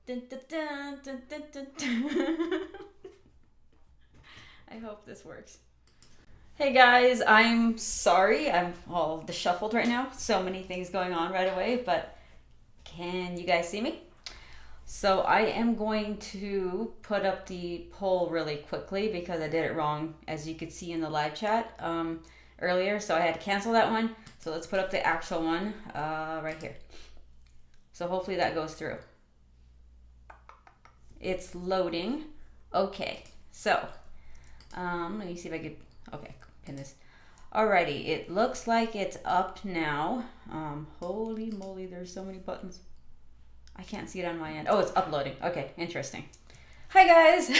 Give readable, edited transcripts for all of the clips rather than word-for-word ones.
Dun, dun, dun, dun, dun, dun, dun. I hope this works. Hey guys, I'm sorry. I'm all disheveled right now. So many things going on right away, but can you guys see me? So I am going to put up the poll really quickly because I did it wrong, as you could see in the live chat earlier. So I had to cancel that one. So let's put up the actual one right here. So hopefully that goes through. It's loading. Okay, so let me see if I could, okay, pin this. Alrighty, it looks like it's up now. Holy moly, there's so many buttons. I can't see it on my end. Oh, it's uploading. Okay, interesting. Hi guys.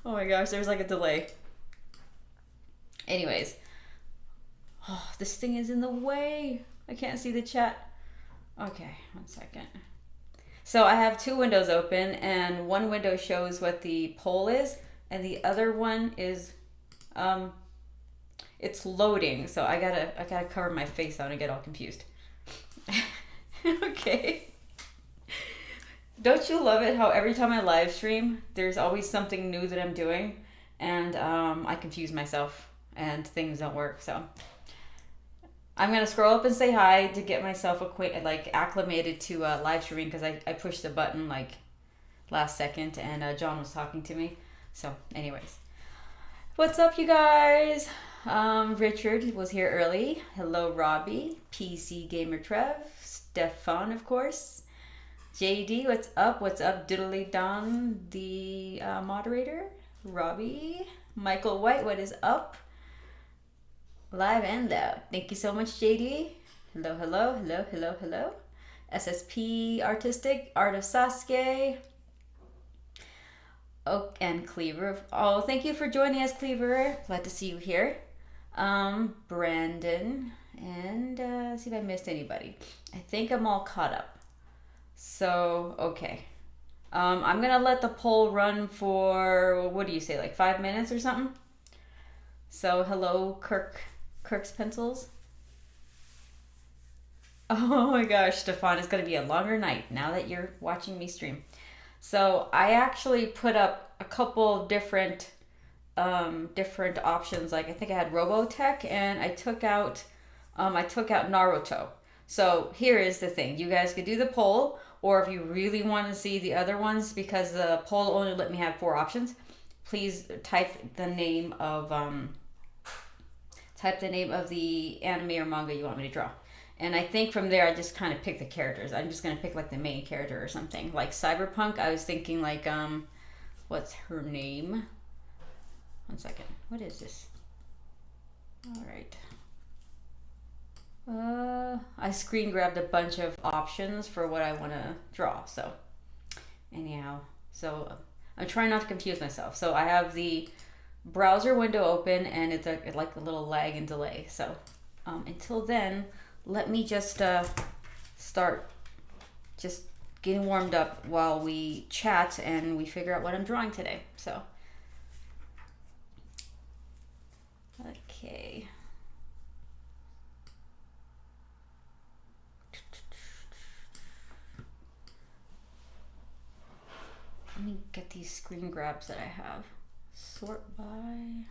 Oh my gosh, there's like a delay. Anyways, oh, this thing is in the way. I can't see the chat. Okay, 1 second. So I have two windows open, and one window shows what the poll is, and the other one is, it's loading. So I gotta cover my face out and get all confused. Okay. Don't you love it how every time I live stream, there's always something new that I'm doing, and I confuse myself and things don't work. So I'm gonna scroll up and say hi to get myself acclimated to live streaming, because I pushed the button like last second, and John was talking to me. So anyways, what's up you guys? Richard was here early. Hello Robbie, PC Gamer Trev, Stefan of course, JD, what's up? What's up Diddly Don, the moderator, Robbie, Michael White, what is up? Live and loud. Thank you so much, JD. Hello, hello, hello, hello, hello. SSP Artistic, Art of Sasuke. Oh, and Cleaver. Oh, thank you for joining us, Cleaver. Glad to see you here. Brandon. And see if I missed anybody. I think I'm all caught up. So, okay. I'm going to let the poll run for, what do you say, like 5 minutes or something? So, hello, Kirk's Pencils. Oh my gosh, Stefan, it's going to be a longer night now that you're watching me stream. So I actually put up a couple different options. Like I think I had Robotech, and I took out Naruto. So here is the thing: you guys could do the poll, or if you really want to see the other ones, because the poll only let me have 4 options. Please type the name of the anime or manga you want me to draw. And I think from there I just kind of pick the characters. I'm just going to pick like the main character or something. Like Cyberpunk, I was thinking like, what's her name? 1 second. What is this? Alright. I screen grabbed a bunch of options for what I want to draw. So, anyhow. So, I'm trying not to confuse myself. So, I have the browser window open, and it's like a little lag and delay. So until then, let me just start just getting warmed up while we chat and we figure out what I'm drawing today. So okay, let me get these screen grabs that I have. Sort by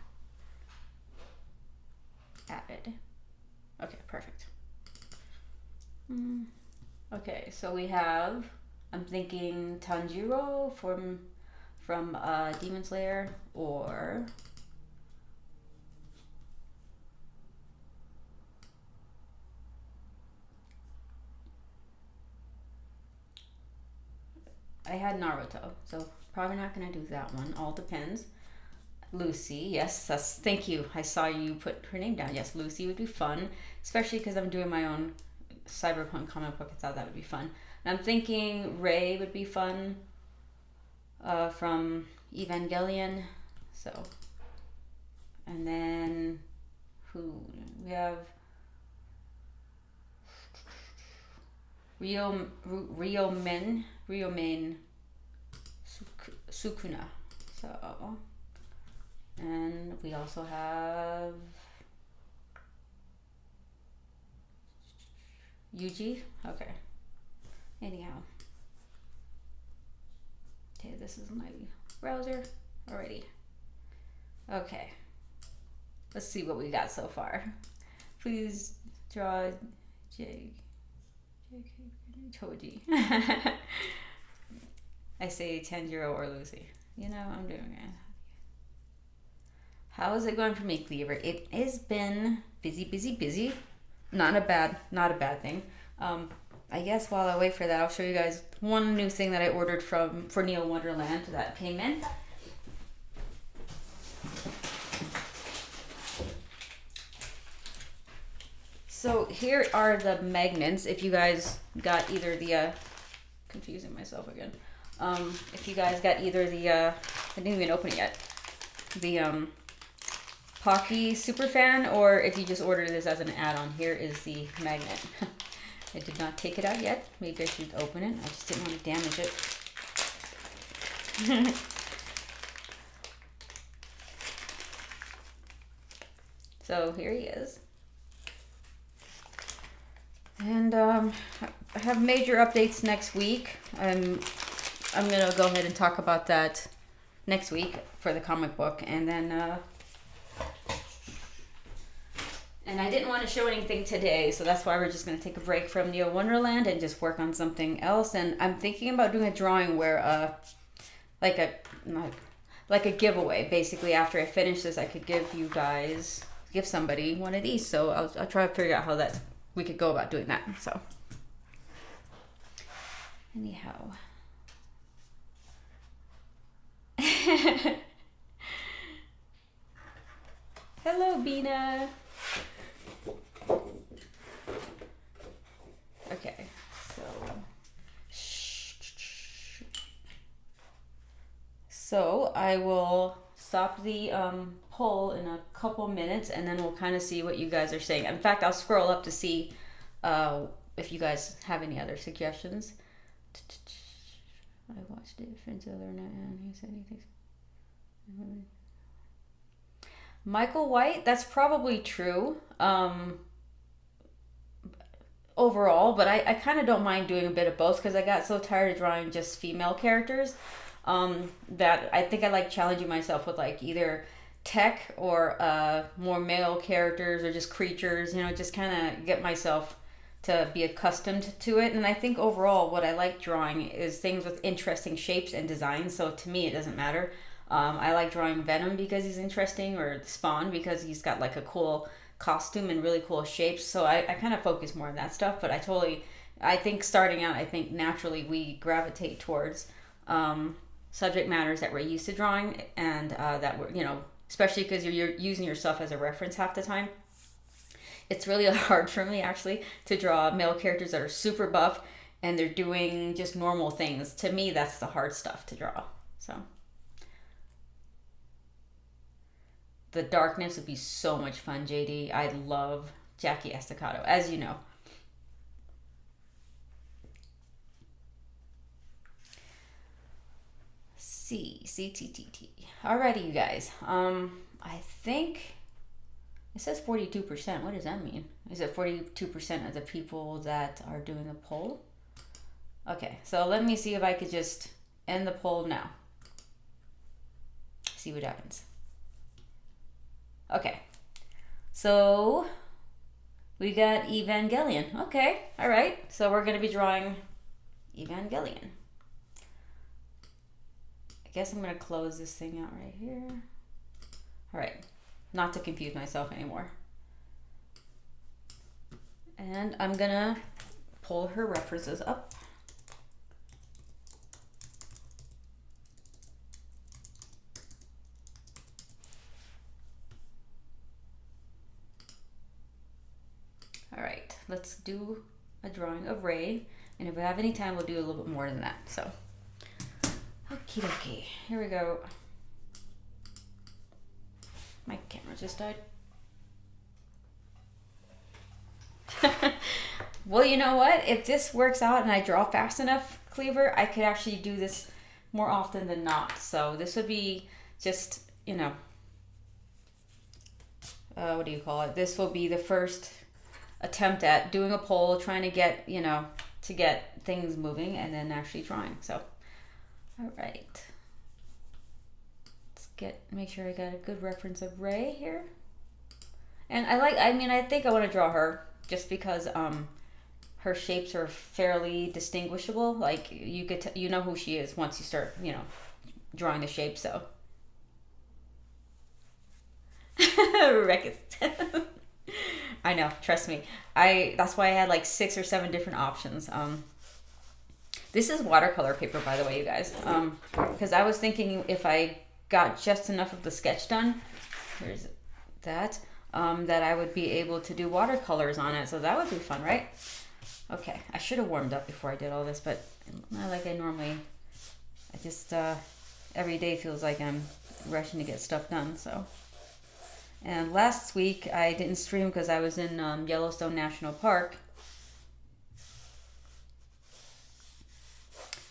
added. Okay, perfect. Okay, so we have, I'm thinking Tanjiro from Demon Slayer, or I had Naruto, so probably not gonna do that one. All depends. Lucy, yes, thank you. I saw you put her name down. Yes, Lucy would be fun, especially because I'm doing my own cyberpunk comic book. I thought that would be fun. And I'm thinking Ray would be fun from Evangelion. So, and then who we have? Ryomen Sukuna. So, and we also have Yuji. Okay. Anyhow, this is my browser. Alrighty. Okay. Let's see what we got so far. Please draw Choji. I say Tanjiro or Lucy. You know, I'm doing it. How is it going for me, Cleaver? It has been busy. Not a bad thing. I guess while I wait for that, I'll show you guys one new thing that I ordered for Neo Wonderland that came in. So here are the magnets. If you guys got either the confusing myself again. If you guys got either the I didn't even open it yet. The Pocky Superfan, or if you just ordered this as an add-on, here is the magnet. I did not take it out yet. Maybe I should open it. I just didn't want to damage it. So here he is. And I have major updates next week. I'm gonna go ahead and talk about that next week for the comic book, and then and I didn't want to show anything today, so that's why we're just gonna take a break from Neo Wonderland and just work on something else. And I'm thinking about doing a drawing where like a giveaway. Basically, after I finish this, I could give somebody one of these. So I'll try to figure out how we could go about doing that. So anyhow. Hello, Bina. Okay, so I will stop the poll in a couple minutes, and then we'll kind of see what you guys are saying. In fact, I'll scroll up to see if you guys have any other suggestions. I watched it the other night and he said anything. Michael White, that's probably true overall, but I kind of don't mind doing a bit of both, because I got so tired of drawing just female characters that I think I like challenging myself with like either tech or more male characters or just creatures, you know, just kind of get myself to be accustomed to it. And I think overall what I like drawing is things with interesting shapes and designs, so to me it doesn't matter. I like drawing Venom because he's interesting, or Spawn because he's got like a cool costume and really cool shapes, so I kind of focus more on that stuff. But I think starting out, I think naturally we gravitate towards subject matters that we're used to drawing, and that we're, you know, especially because you're using yourself as a reference half the time. It's really hard for me actually to draw male characters that are super buff and they're doing just normal things. To me, that's the hard stuff to draw. So the darkness would be so much fun, JD. I love Jackie Estacado, as you know. CTTT. Alrighty, you guys. I think it says 42%. What does that mean? Is it 42% of the people that are doing the poll? Okay, so let me see if I could just end the poll now. See what happens. Okay, so we got Evangelion. Okay, all right. So we're going to be drawing Evangelion. I guess I'm going to close this thing out right here. All right, not to confuse myself anymore. And I'm going to pull her references up. All right, let's do a drawing of Rey, and if we have any time, we'll do a little bit more than that. So, okie dokie, here we go. My camera just died. Well, you know what? If this works out and I draw fast enough, Cleaver, I could actually do this more often than not. So this would be just, you know, what do you call it? This will be the first attempt at doing a poll, trying to get, you know, to get things moving and then actually drawing. So, all right. make sure I got a good reference of Ray here. And I think I want to draw her just because her shapes are fairly distinguishable. Like you know who she is once you start, drawing the shape. So wreck it. I know, trust me. That's why I had like 6 or 7 different options. This is watercolor paper, by the way, you guys. Because I was thinking if I got just enough of the sketch done, here's that, that I would be able to do watercolors on it. So that would be fun, right? Okay, I should have warmed up before I did all this, but not like I normally. I just every day feels like I'm rushing to get stuff done. So. And last week I didn't stream because I was in Yellowstone National Park.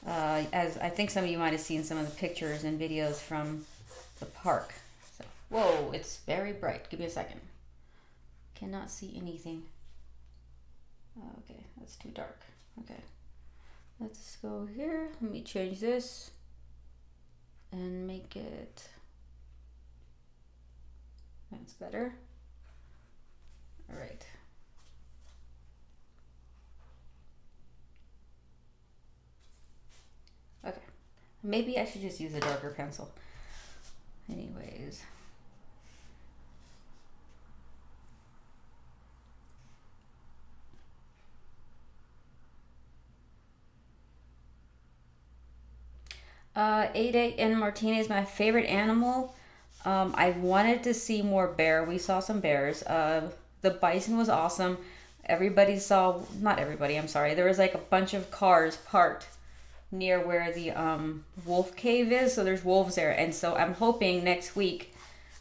As I think some of you might have seen some of the pictures and videos from the park. So, whoa, it's very bright. Give me a second. Cannot see anything. Okay, that's too dark. Okay, let's go here. Let me change this and make it. That's better. All right. Okay. Maybe I should just use a darker pencil. Anyways. Ada and Martinez, my favorite animal. I wanted to see more bear. We saw some bears. The bison was awesome. Not everybody, I'm sorry. There was like a bunch of cars parked near where the wolf cave is. So there's wolves there. And so I'm hoping next week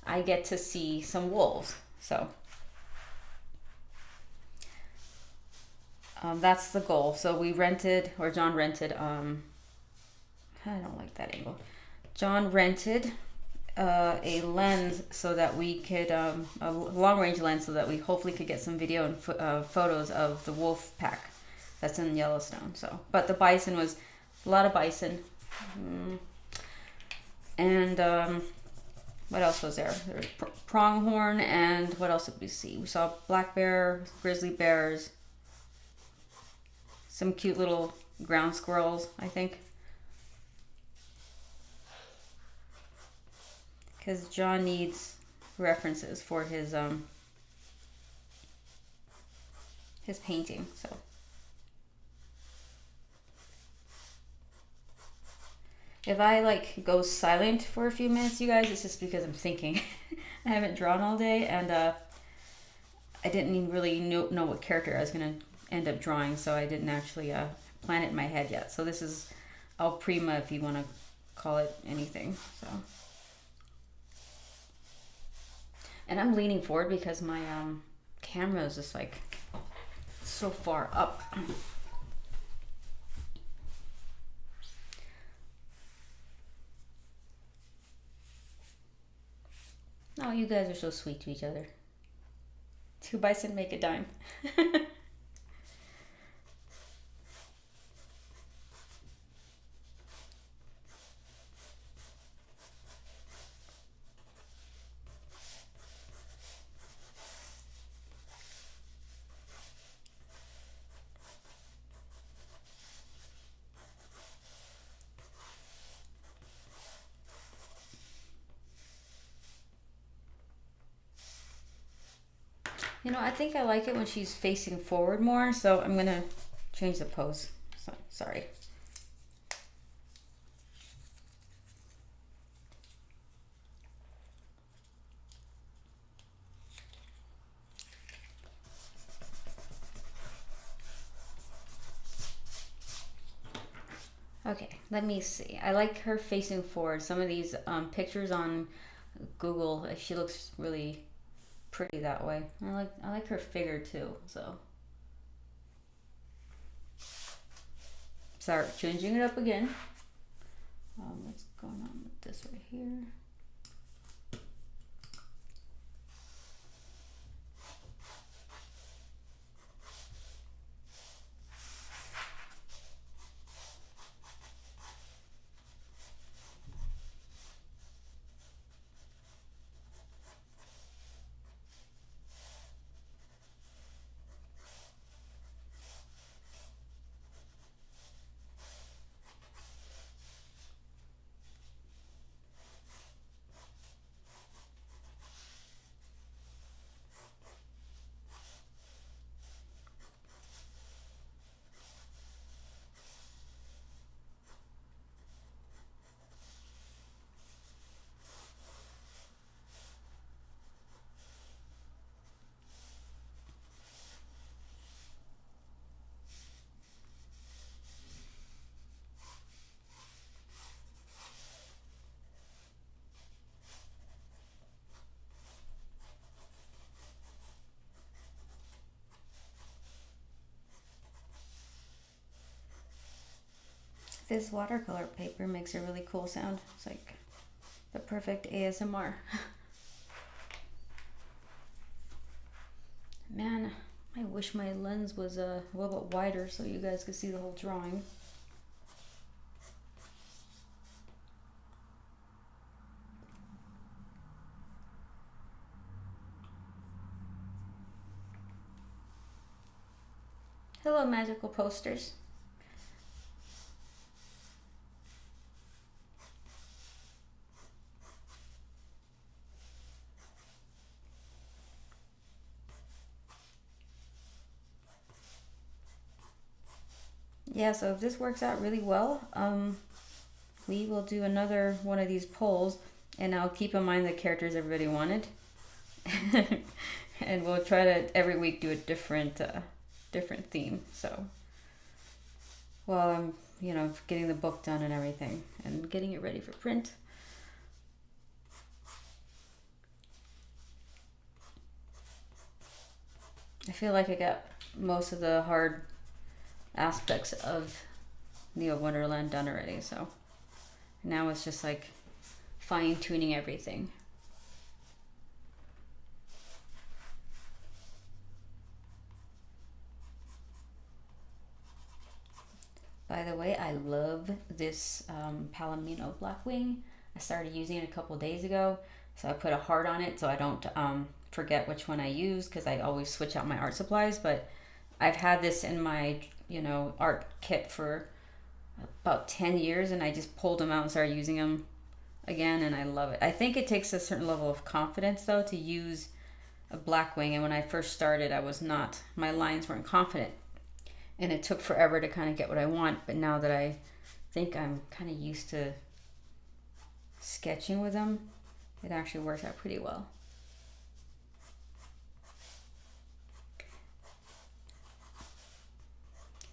I get to see some wolves. So that's the goal. So John rented, I don't like that angle. John rented a lens so that we could a long range lens so that we hopefully could get some video and photos of the wolf pack that's in Yellowstone. So, but the bison was a lot of bison, and what else was there? There was pronghorn, and what else did we see? We saw black bear, grizzly bears, some cute little ground squirrels, I think. Because John needs references for his painting. So if I go silent for a few minutes, you guys, it's just because I'm thinking. I haven't drawn all day, and I didn't even really know what character I was gonna end up drawing, so I didn't actually plan it in my head yet. So this is al prima, if you want to call it anything. So. And I'm leaning forward because my camera is just like so far up. Oh, you guys are so sweet to each other. 2 bison make a dime. I think I like it when she's facing forward more, so I'm gonna change the pose. Sorry. Okay, let me see. I like her facing forward. Some of these pictures on Google, she looks really pretty that way. I like her figure too. So start changing it up again. What's going on with this right here? This watercolor paper makes a really cool sound. It's like the perfect ASMR. Man, I wish my lens was a little bit wider so you guys could see the whole drawing. Hello, magical posters. Yeah, so if this works out really well, we will do another one of these polls, and I'll keep in mind the characters everybody wanted. And we'll try to every week do a different theme. So while I'm, you know, getting the book done and everything and getting it ready for print. I feel like I got most of the hard aspects of Neo Wonderland done already, so now it's just like fine-tuning everything. By the way, I love this Palomino Blackwing. I started using it a couple days ago, so I put a heart on it so I don't forget which one I use, because I always switch out my art supplies. But I've had this in my, you know, art kit for about 10 years, and I just pulled them out and started using them again, and I love it. I think it takes a certain level of confidence though to use a Blackwing, and when I first started I was not, my lines weren't confident, and it took forever to kind of get what I want. But now that I think I'm kind of used to sketching with them, it actually works out pretty well.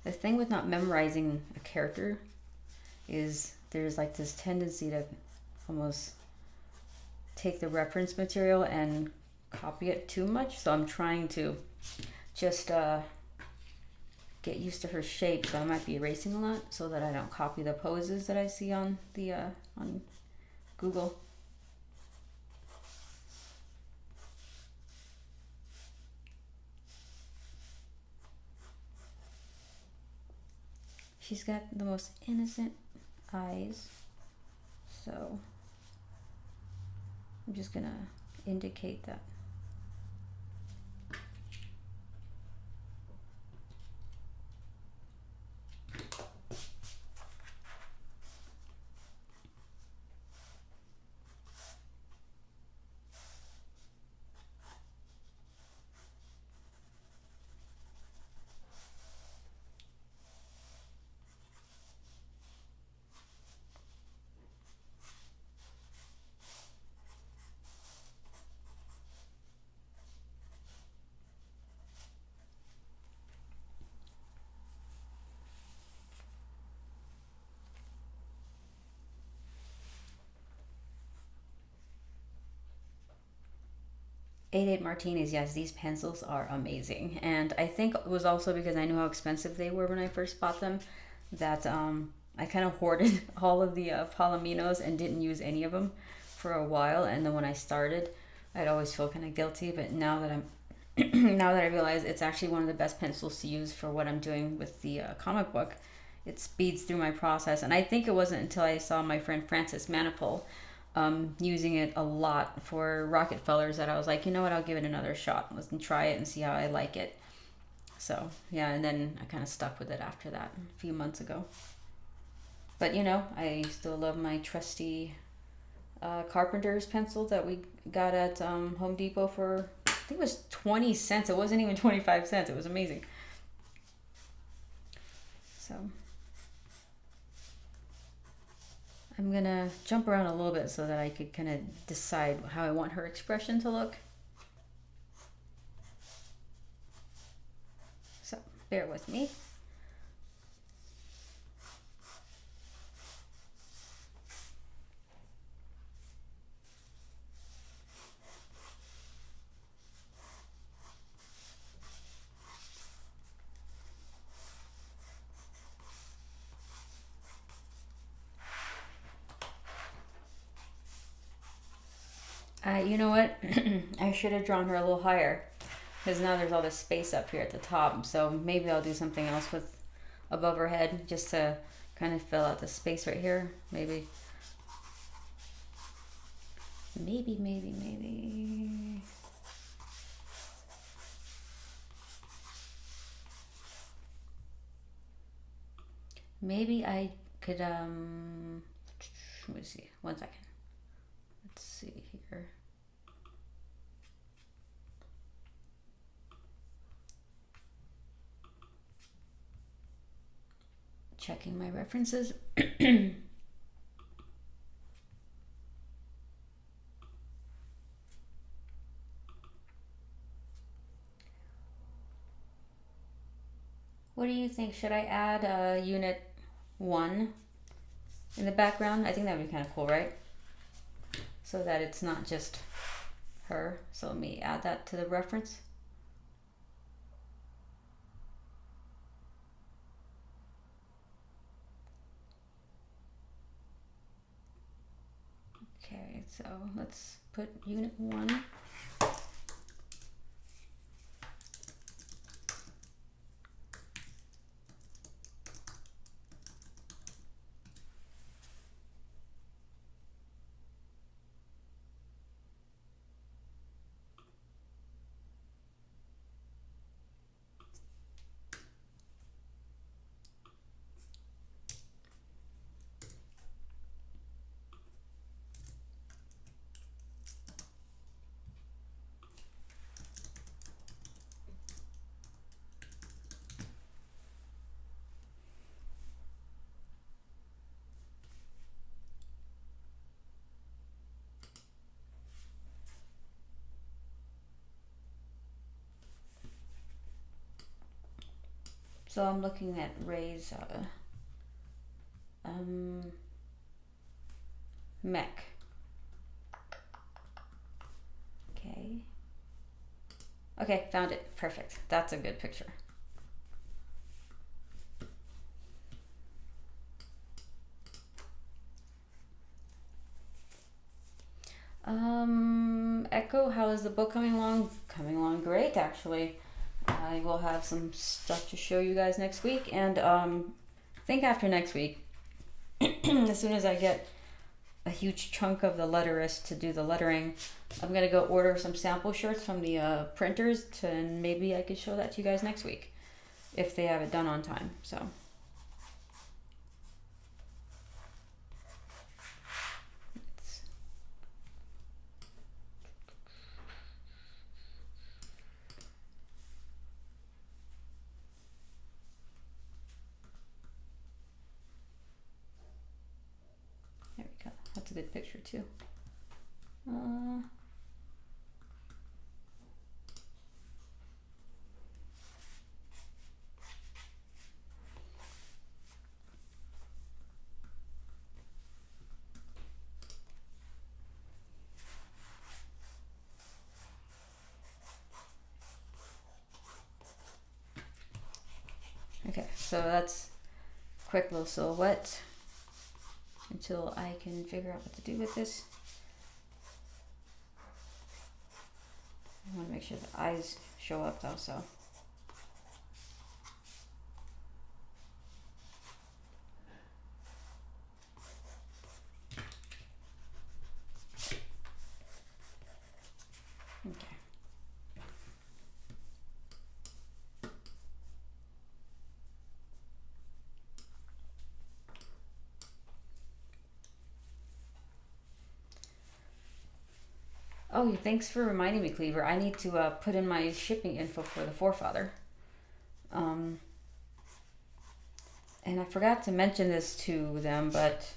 The thing with not memorizing a character is there's like this tendency to almost take the reference material and copy it too much. So I'm trying to just get used to her shape. So I might be erasing a lot so that I don't copy the poses that I see on the on Google. She's got the most innocent eyes, so I'm just gonna indicate that. Eight Martinis, yes, these pencils are amazing. And I think it was also because I knew how expensive they were when I first bought them, that I kind of hoarded all of the Palominos and didn't use any of them for a while. And then when I started, I'd always feel kind of guilty. But now that I'm now that I realize it's actually one of the best pencils to use for what I'm doing with the comic book, it speeds through my process. And I think it wasn't until I saw my friend Francis Manipul using it a lot for Rockefellers that I was like, you know what, I'll give it another shot. Let's try it and see how I like it. So yeah, and then I kind of stuck with it after that a few months ago. But you know, I still love my trusty Carpenter's pencil that we got at Home Depot for, I think it was 20 cents. It wasn't even 25 cents. It was amazing. So I'm gonna jump around a little bit so that I could kind of decide how I want her expression to look. So bear with me. You know what? I should have drawn her a little higher, because now there's all this space up here at the top. So maybe I'll do something else with above her head, just to kind of fill out the space right here. Maybe. Maybe I could, let me see, 1 second. Let's see here. Checking my references. What do you think? Should I add unit 1 in the background? I think that would be kind of cool, right? So that it's not just her. So let me add that to the reference. Okay, so let's put unit 1. So I'm looking at Ray's mech. Okay. Okay, found it. Perfect. That's a good picture. Echo, how is the book coming along? Coming along great, actually. I will have some stuff to show you guys next week, and I think after next week, as soon as I get a huge chunk of the letterist to do the lettering, I'm gonna go order some sample shirts from the printers, and maybe I could show that to you guys next week if they have it done on time. So. That's a good picture too. Okay, so that's a quick little silhouette until I can figure out what to do with this. I want to make sure the eyes show up though, so. Okay. Oh, thanks for reminding me, Cleaver. I need to put in my shipping info for the forefather. And I forgot to mention this to them, but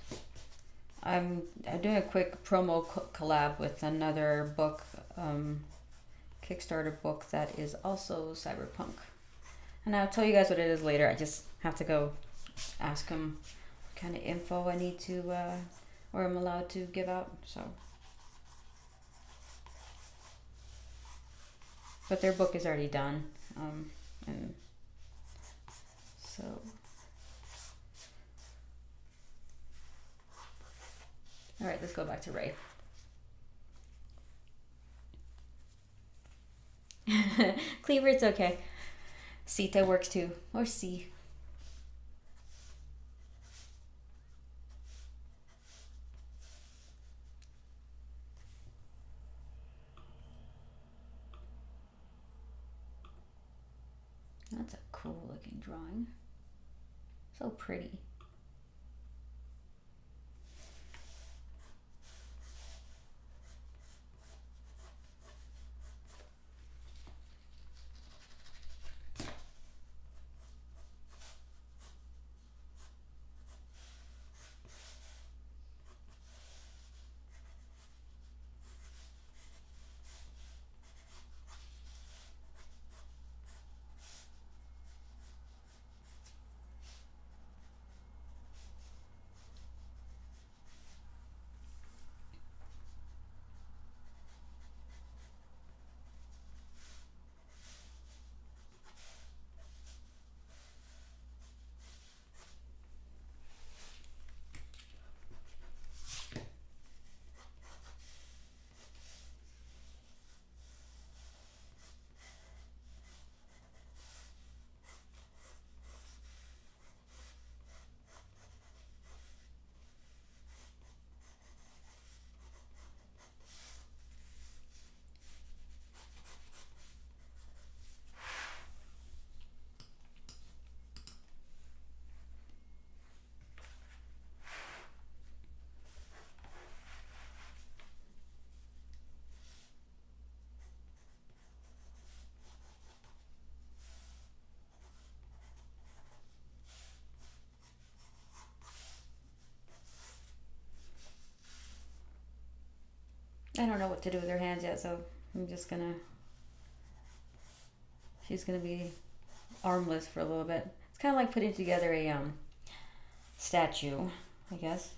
I'm doing a quick promo collab with another book, Kickstarter book that is also cyberpunk. And I'll tell you guys what it is later. I just have to go ask them what kind of info I need to, or I'm allowed to give out, so. But their book is already done, and so. All right, let's go back to Ray. Cleaver, it's okay. Sita works too. Or C. That's a cool looking drawing. So pretty. I don't know what to do with her hands yet, so I'm just gonna... She's gonna be armless for a little bit. It's kind of like putting together a statue, I guess.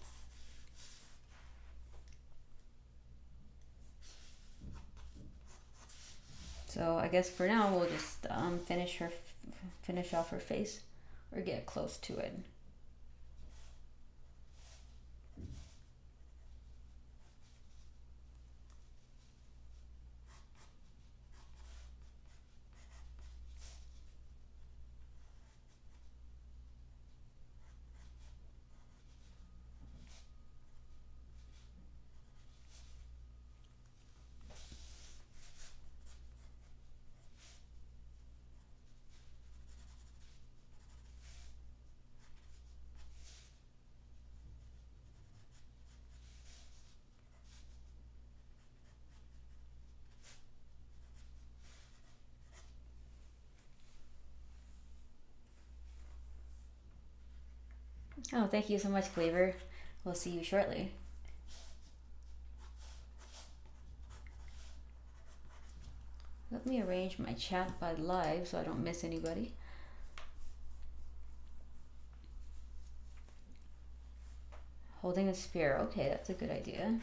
So I guess for now we'll just finish off her face, or get close to it. Oh, thank you so much, Cleaver. We'll see you shortly. Let me arrange my chat by live so I don't miss anybody. Holding a spear. Okay, that's a good idea.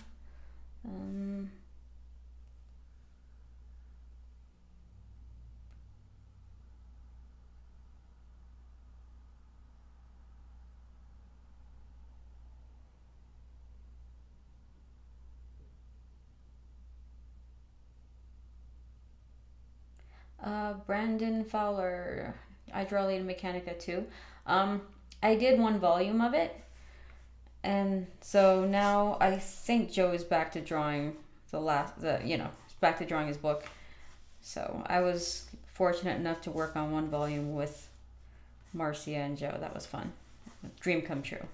Brandon Fowler, I draw Lady Mechanica too. I did one volume of it, and so now I think Joe is back to drawing back to drawing his book. So I was fortunate enough to work on one volume with Marcia and Joe. That was fun. Dream come true.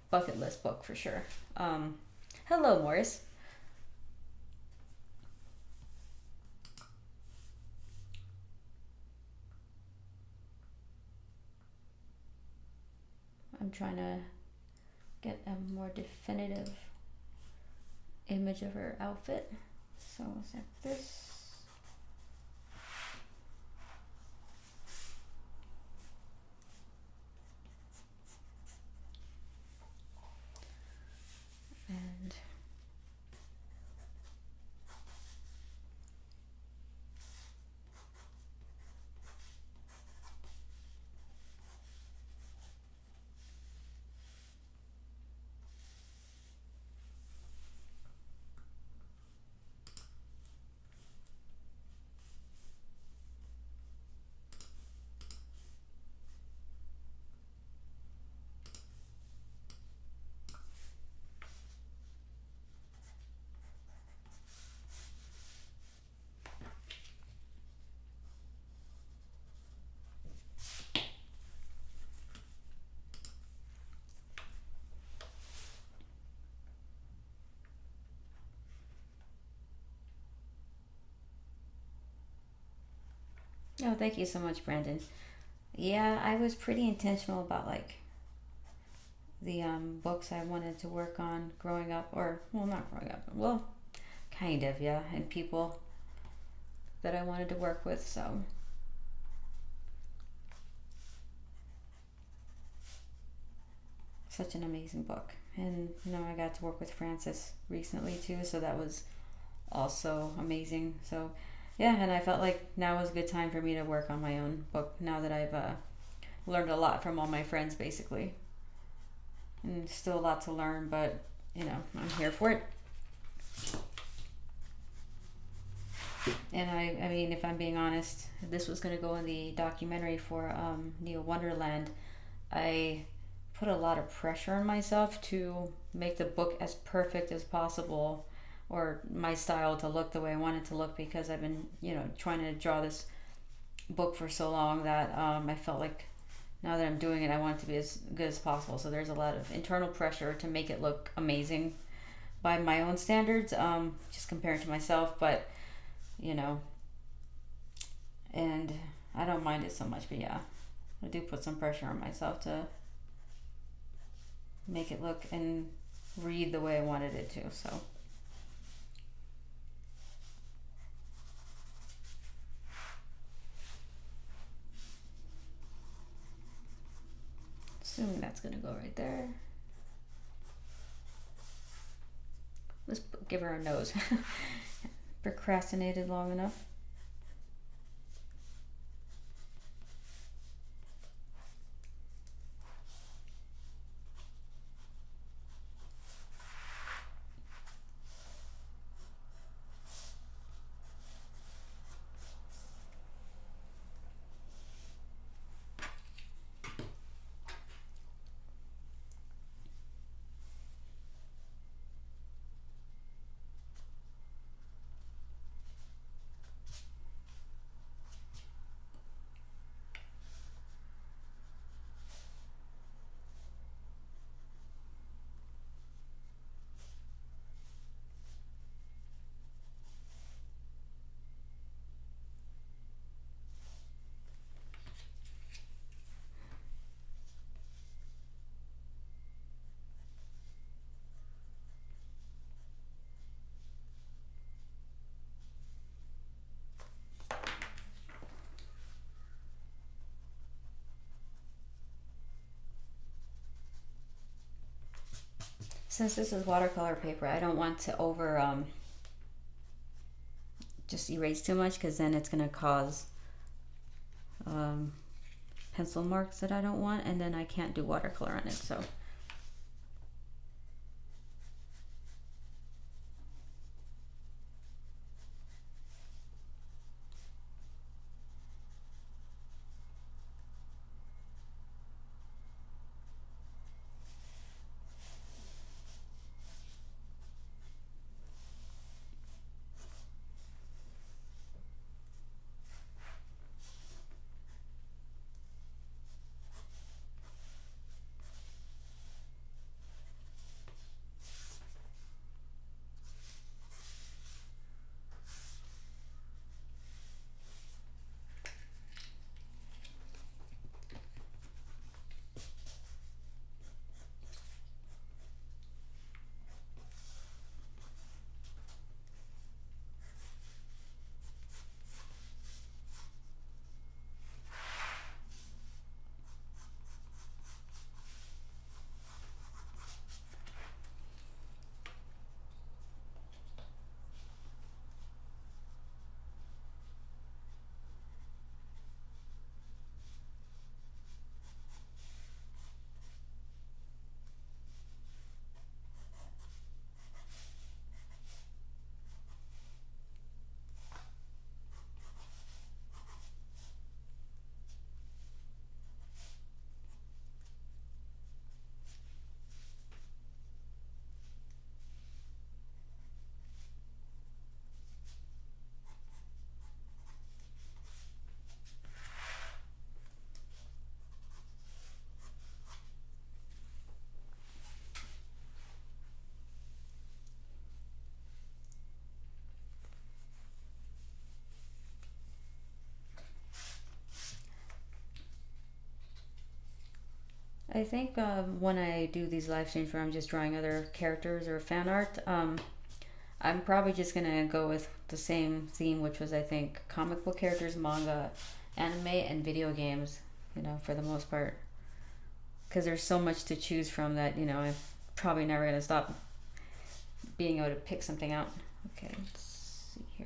Bucket list book for sure. Hello, Morris. I'm trying to get a more definitive image of her outfit. So is that this? And Oh, thank you so much, Brandon. Yeah, I was pretty intentional about like the books I wanted to work on growing up, or well, not growing up, well, kind of, yeah, and people that I wanted to work with. So such an amazing book, and I got to work with Francis recently too, so that was also amazing. So yeah, and I felt like now was a good time for me to work on my own book now that I've learned a lot from all my friends basically, and still a lot to learn, but I'm here for it. And I mean, if I'm being honest, this was going to go in the documentary for Neo Wonderland. I put a lot of pressure on myself to make the book as perfect as possible, or my style to look the way I want it to look, because I've been, trying to draw this book for so long that I felt like now that I'm doing it, I want it to be as good as possible. So there's a lot of internal pressure to make it look amazing by my own standards, just compared to myself. But and I don't mind it so much, but yeah, I do put some pressure on myself to make it look and read the way I wanted it to. So assuming that's gonna go right there. Let's give her a nose. Procrastinated long enough. Since this is watercolor paper, I don't want to over just erase too much, because then it's gonna cause pencil marks that I don't want, and then I can't do watercolor on it. So I think when I do these live streams where I'm just drawing other characters or fan art, I'm probably just gonna go with the same theme, which was, I think, comic book characters, manga, anime, and video games, you know, for the most part. Because there's so much to choose from that, you know, I'm probably never gonna stop being able to pick something out. Okay, let's see here.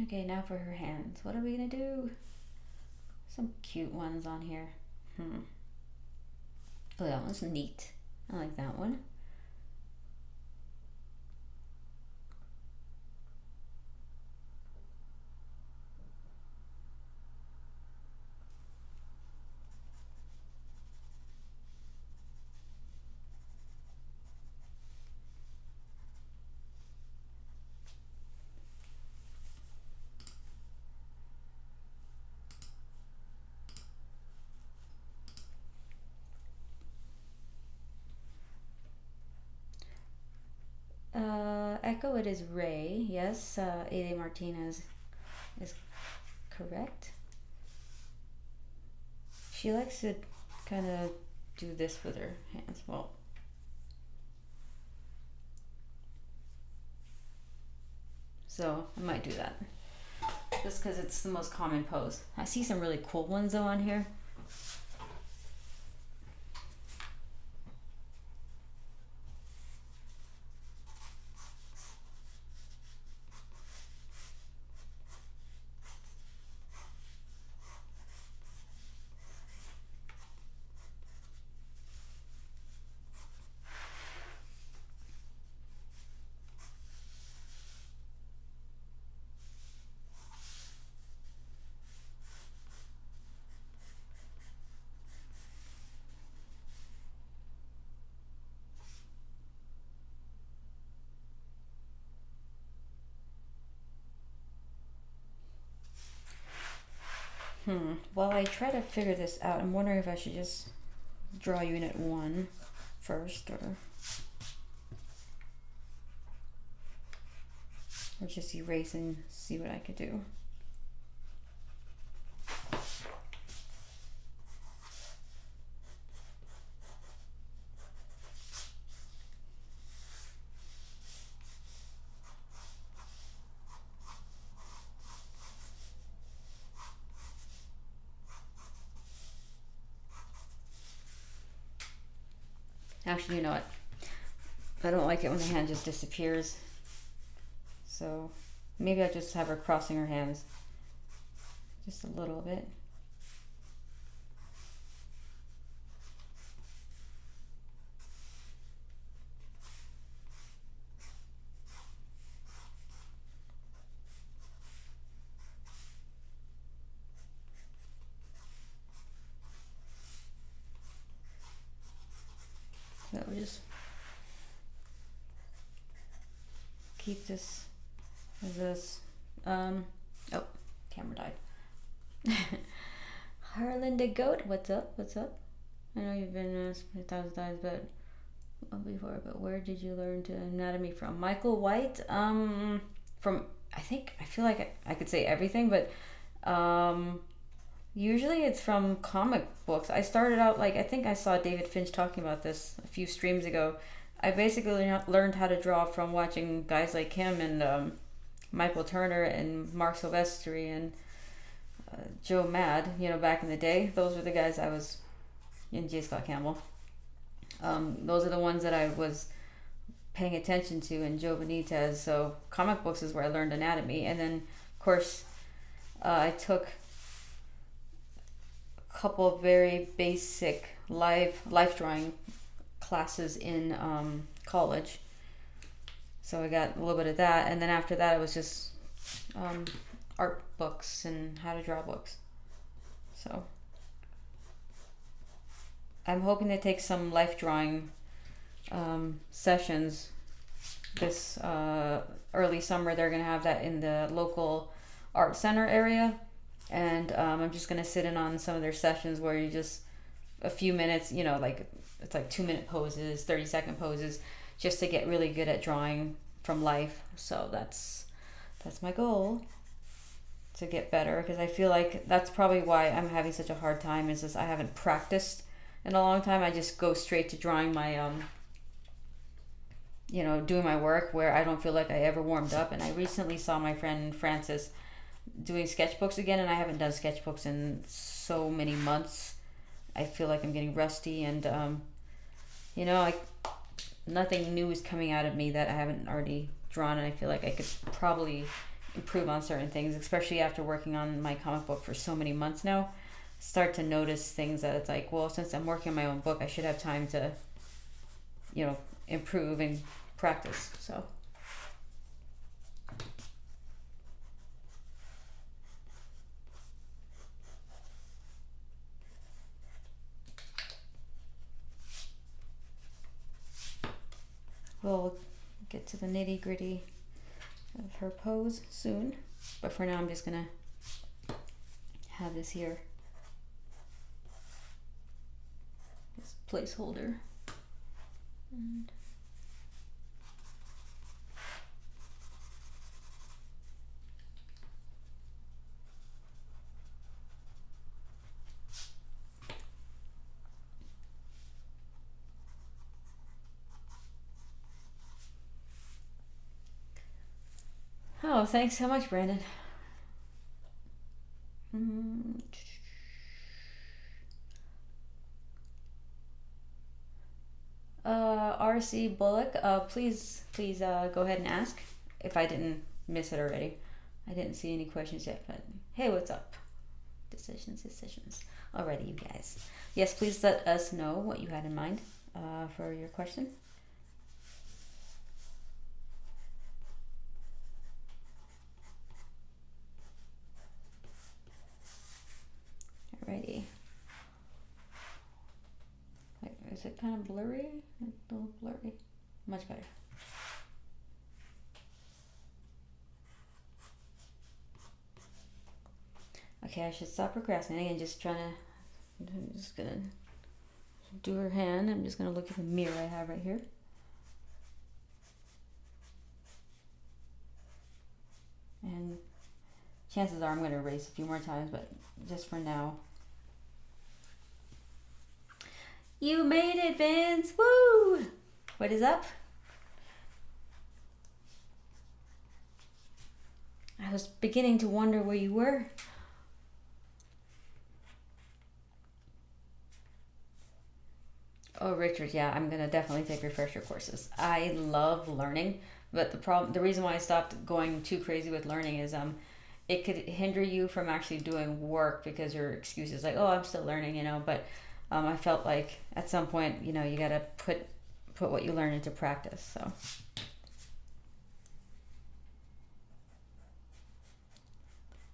Okay, now for her hands. What are we gonna do? Some cute ones on here. Oh, that one's neat. I like that one. Echo, it is Ray. Yes, Ada Martinez is correct. She likes to kind of do this with her hands. Well, so I might do that just because it's the most common pose. I see some really cool ones though on here. While I try to figure this out, I'm wondering if I should just draw unit 1 first, or just erase and see what I could do. Actually, you know what? I don't like it when the hand just disappears. So maybe I'll just have her crossing her hands just a little bit. So we just keep this as this. Oh, camera died. Harlan the Goat, what's up? What's up? I know you've been asked 1,000 times, but before. But where did you learn to anatomy from? Michael White. From I feel like I could say everything, but usually it's from comic books. I started out like, I think I saw David Finch talking about this a few streams ago. I basically learned how to draw from watching guys like him and Michael Turner and Mark Silvestri and Joe Mad, you know, back in the day. Those were the guys I was, and J. Scott Campbell. Those are the ones that I was paying attention to, and Joe Benitez. So comic books is where I learned anatomy. And then, of course, I took a couple of very basic life drawing classes in college. So I got a little bit of that. And then after that, it was just art books and how to draw books. So I'm hoping to take some life drawing sessions this early summer. They're going to have that in the local art center area. And I'm just going to sit in on some of their sessions where you just a few minutes, you know, like it's like 2-minute poses, 30-second poses, just to get really good at drawing from life. So that's my goal, to get better, because I feel like that's probably why I'm having such a hard time, is this I haven't practiced in a long time. I just go straight to drawing my you know, doing my work, where I don't feel like I ever warmed up. And I recently saw my friend Francis doing sketchbooks again, and I haven't done sketchbooks in so many months. I feel like I'm getting rusty, and you know, like nothing new is coming out of me that I haven't already drawn, and I feel like I could probably improve on certain things, especially after working on my comic book for so many months now. Start to notice things that it's like, well, since I'm working on my own book, I should have time to, you know, improve and practice. So we'll get to the nitty gritty of her pose soon, but for now I'm just gonna have this here, this placeholder. And oh, thanks so much, Brandon. RC Bullock, please go ahead and ask if I didn't miss it already. I didn't see any questions yet, but hey, what's up? Decisions. Alrighty, you guys. Yes, please let us know what you had in mind for your question. Alrighty. Wait, is it kind of blurry? A little blurry. Much better. Okay, I should stop procrastinating and just I'm just gonna do her hand. I'm just gonna look at the mirror I have right here. And chances are I'm gonna erase a few more times, but just for now. You made it, Vince! Woo! What is up? I was beginning to wonder where you were. Oh, Richard, yeah, I'm gonna definitely take refresher courses. I love learning, but the reason why I stopped going too crazy with learning is it could hinder you from actually doing work, because your excuse is like, oh, I'm still learning, you know. But I felt like at some point, you know, you gotta put what you learn into practice.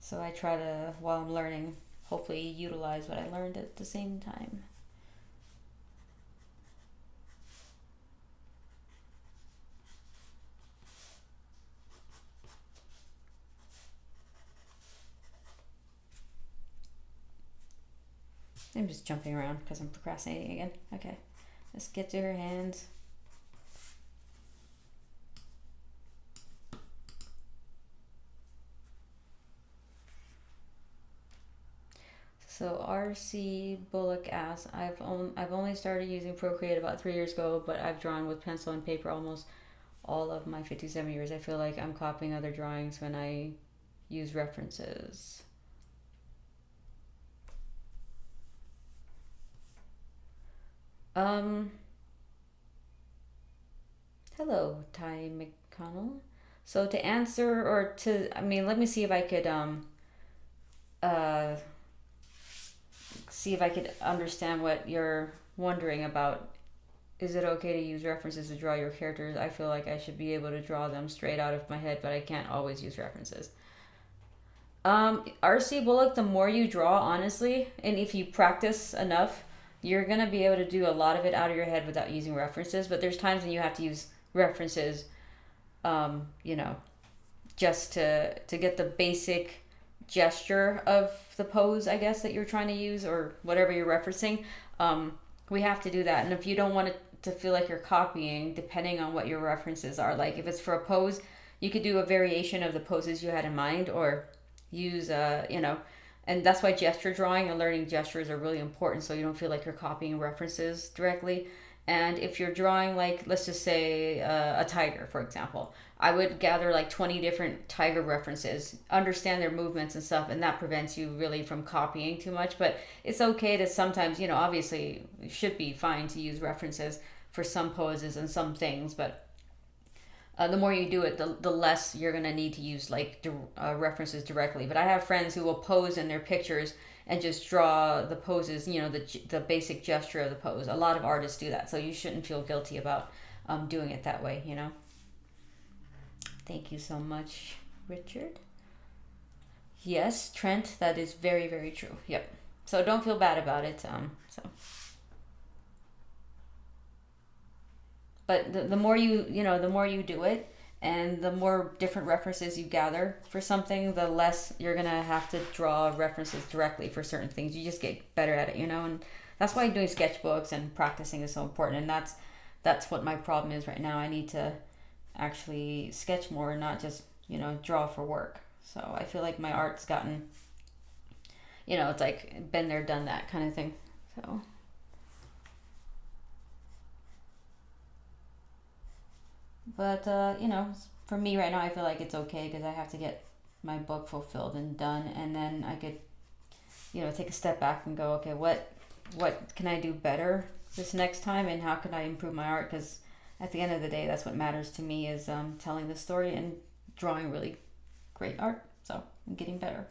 So I try to, while I'm learning, hopefully utilize what I learned at the same time. I'm just jumping around because I'm procrastinating again. Okay, let's get to her hands. So RC Bullock asks, I've only started using Procreate about 3 years ago, but I've drawn with pencil and paper almost all of my 57 years. I feel like I'm copying other drawings when I use references. Hello, Ty McConnell. So to answer, or to, I mean, let me see if I could uh see if I could understand what you're wondering about. Is it okay to use references to draw your characters? I feel like I should be able to draw them straight out of my head, but I can't always use references. RC Bullock, the more you draw, honestly, and if you practice enough, you're gonna be able to do a lot of it out of your head without using references. But there's times when you have to use references, you know, just to get the basic gesture of the pose, I guess, that you're trying to use, or whatever you're referencing. We have to do that. And if you don't want it to feel like you're copying, depending on what your references are, like if it's for a pose, you could do a variation of the poses you had in mind, or use you know, and that's why gesture drawing and learning gestures are really important, so you don't feel like you're copying references directly. And if you're drawing, like, let's just say a tiger, for example, I would gather like 20 different tiger references, understand their movements and stuff, and that prevents you really from copying too much. But it's okay to sometimes, you know, obviously it should be fine to use references for some poses and some things, but the more you do it, the less you're going to need to use like references directly. But I have friends who will pose in their pictures and just draw the poses, you know, the basic gesture of the pose. A lot of artists do that, so you shouldn't feel guilty about doing it that way, you know. Thank you so much, Richard. Yes, Trent, that is very, very true. Yep. So don't feel bad about it. But the more you know, the more you do it, and the more different references you gather for something, the less you're gonna have to draw references directly for certain things. You just get better at it, you know. And that's why doing sketchbooks and practicing is so important. And that's what my problem is right now. I need to actually sketch more and not just, you know, draw for work. So I feel like my art's gotten, you know, it's like been there, done that kind of thing. So. But, you know, for me right now, I feel like it's okay because I have to get my book fulfilled and done. And then I could, you know, take a step back and go, okay, what can I do better this next time? And how can I improve my art? Because at the end of the day, that's what matters to me, is telling the story and drawing really great art. So I'm getting better.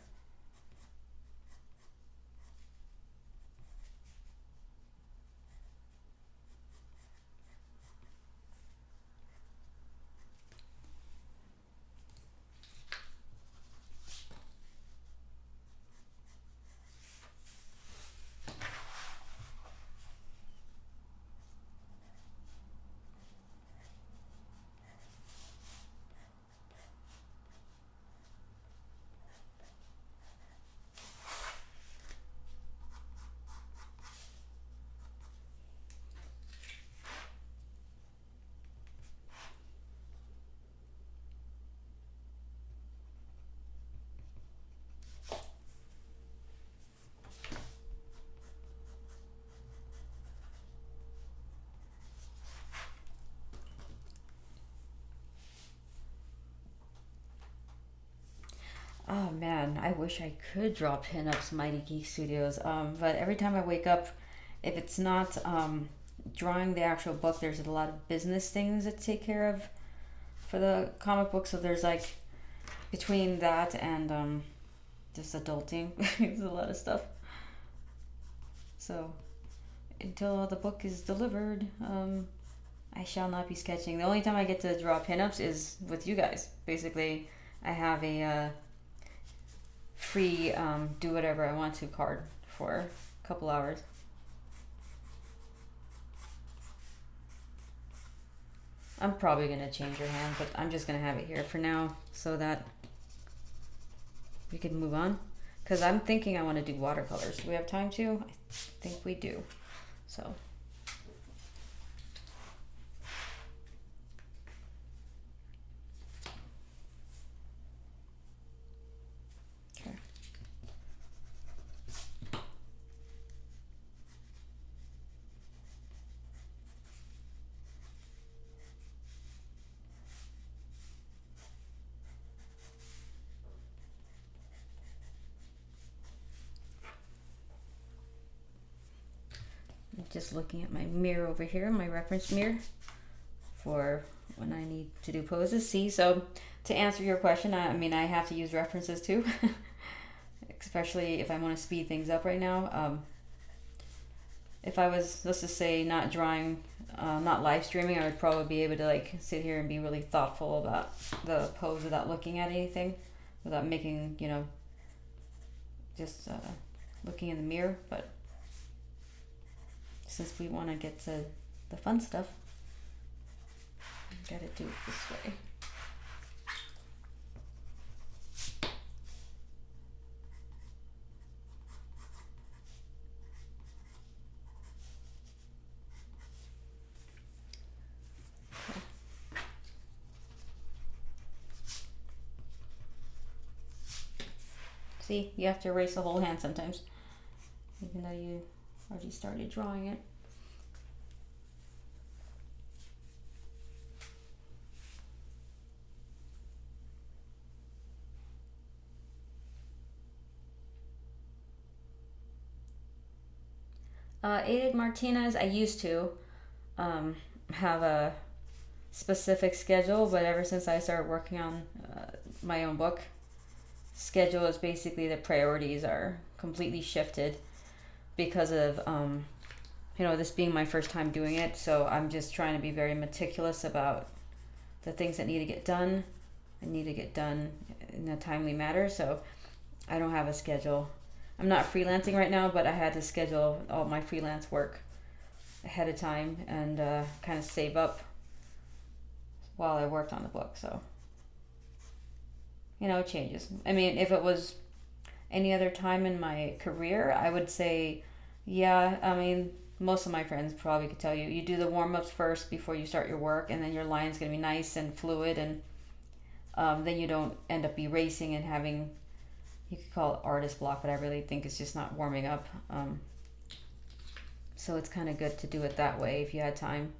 Oh man, I wish I could draw pinups, Mighty Geek Studios. But every time I wake up, if it's not drawing the actual book, there's a lot of business things to take care of for the comic book. So there's like, between that and just adulting, there's a lot of stuff. So until the book is delivered, I shall not be sketching. The only time I get to draw pinups is with you guys. Basically, I have a free do whatever I want to card for a couple hours. I'm probably going to change your hand, but I'm just going to have it here for now so that we can move on. because I'm thinking I want to do watercolors. Do we have time to? I think we do. So. Okay. Just looking at my mirror over here, my reference mirror for when I need to do poses. See, so to answer your question, I mean, I have to use references too, especially if I want to speed things up right now. If I was, let's just say, not drawing, not live streaming, I would probably be able to like sit here and be really thoughtful about the pose without looking at anything, without making, you know, just looking in the mirror. But since we want to get to the fun stuff, I gotta do it this way. Okay. See, you have to erase the whole hand sometimes, even though you already started drawing it. Edith Martinez, I used to have a specific schedule, but ever since I started working on my own book, schedule is basically the priorities are completely shifted because of you know, this being my first time doing it. So I'm just trying to be very meticulous about the things that need to get done. I need to get done in a timely manner. So I don't have a schedule. I'm not freelancing right now, but I had to schedule all my freelance work ahead of time and kind of save up while I worked on the book. So, you know, it changes. I mean, if it was any other time in my career, I would say, yeah, I mean, most of my friends probably could tell you, you do the warm-ups first before you start your work, and then your line's going to be nice and fluid, and then you don't end up erasing and having, you could call it artist block, but I really think it's just not warming up. So it's kind of good to do it that way if you had time.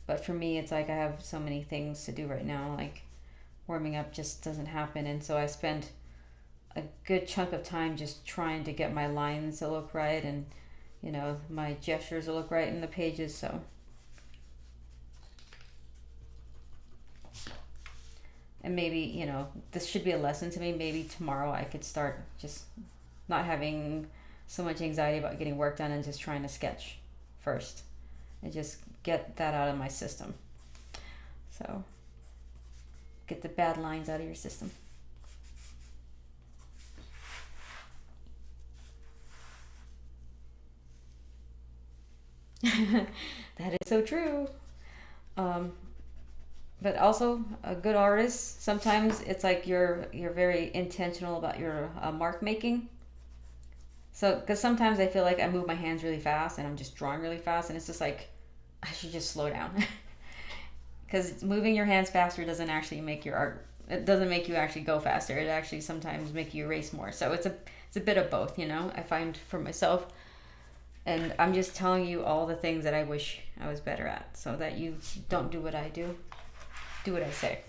But for me, it's like I have so many things to do right now, like warming up just doesn't happen. And so I spend a good chunk of time just trying to get my lines to look right and, you know, my gestures to look right in the pages. So and maybe, you know, this should be a lesson to me. Maybe tomorrow I could start just not having so much anxiety about getting work done and just trying to sketch first and just get that out of my system. So get the bad lines out of your system. That is so true. But also a good artist, sometimes it's like you're very intentional about your mark making. So, because sometimes I feel like I move my hands really fast and I'm just drawing really fast, and it's just like I should just slow down. Because moving your hands faster doesn't actually make your art. It doesn't make you actually go faster. It actually sometimes make you erase more. So it's a bit of both, you know. I find for myself, and I'm just telling you all the things that I wish I was better at, so that you don't do what I do. Do what I say.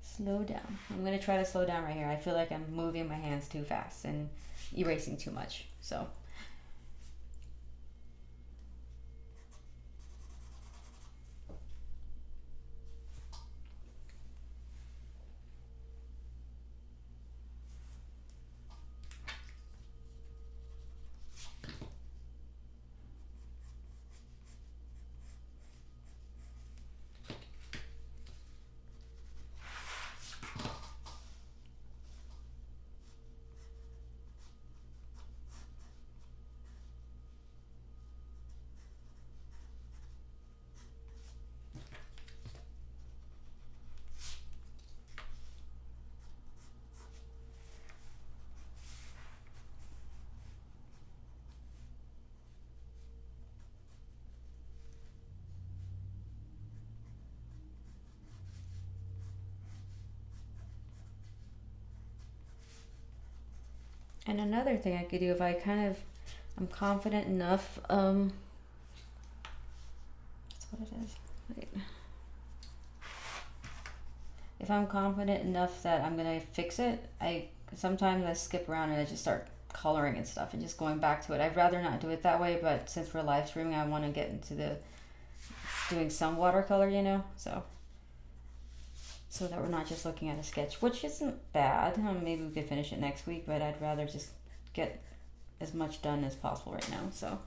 Slow down. I'm going to try to slow down right here. I feel like I'm moving my hands too fast and erasing too much. So And another thing I could do if I'm confident enough, that's what it is. Wait. If I'm confident enough that I'm gonna fix it, sometimes I skip around and I just start coloring and stuff and just going back to it. I'd rather not do it that way, but since we're live streaming, I want to get into doing some watercolor, so that we're not just looking at a sketch, which isn't bad. Maybe we could finish it next week, but I'd rather just get as much done as possible right now. So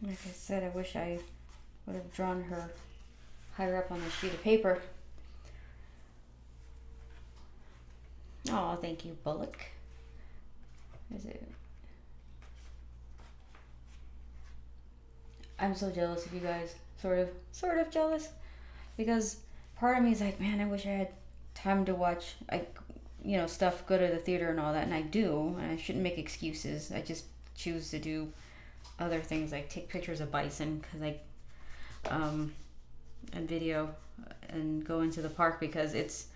like I said, I wish I would have drawn her higher up on the sheet of paper. Oh, thank you, Bullock. Is it? I'm so jealous of you guys. Sort of jealous, because part of me is like, man, I wish I had time to watch, stuff, go to the theater and all that, and I do, and I shouldn't make excuses. I just choose to do other things like take pictures of bison and video and go into the park, because it's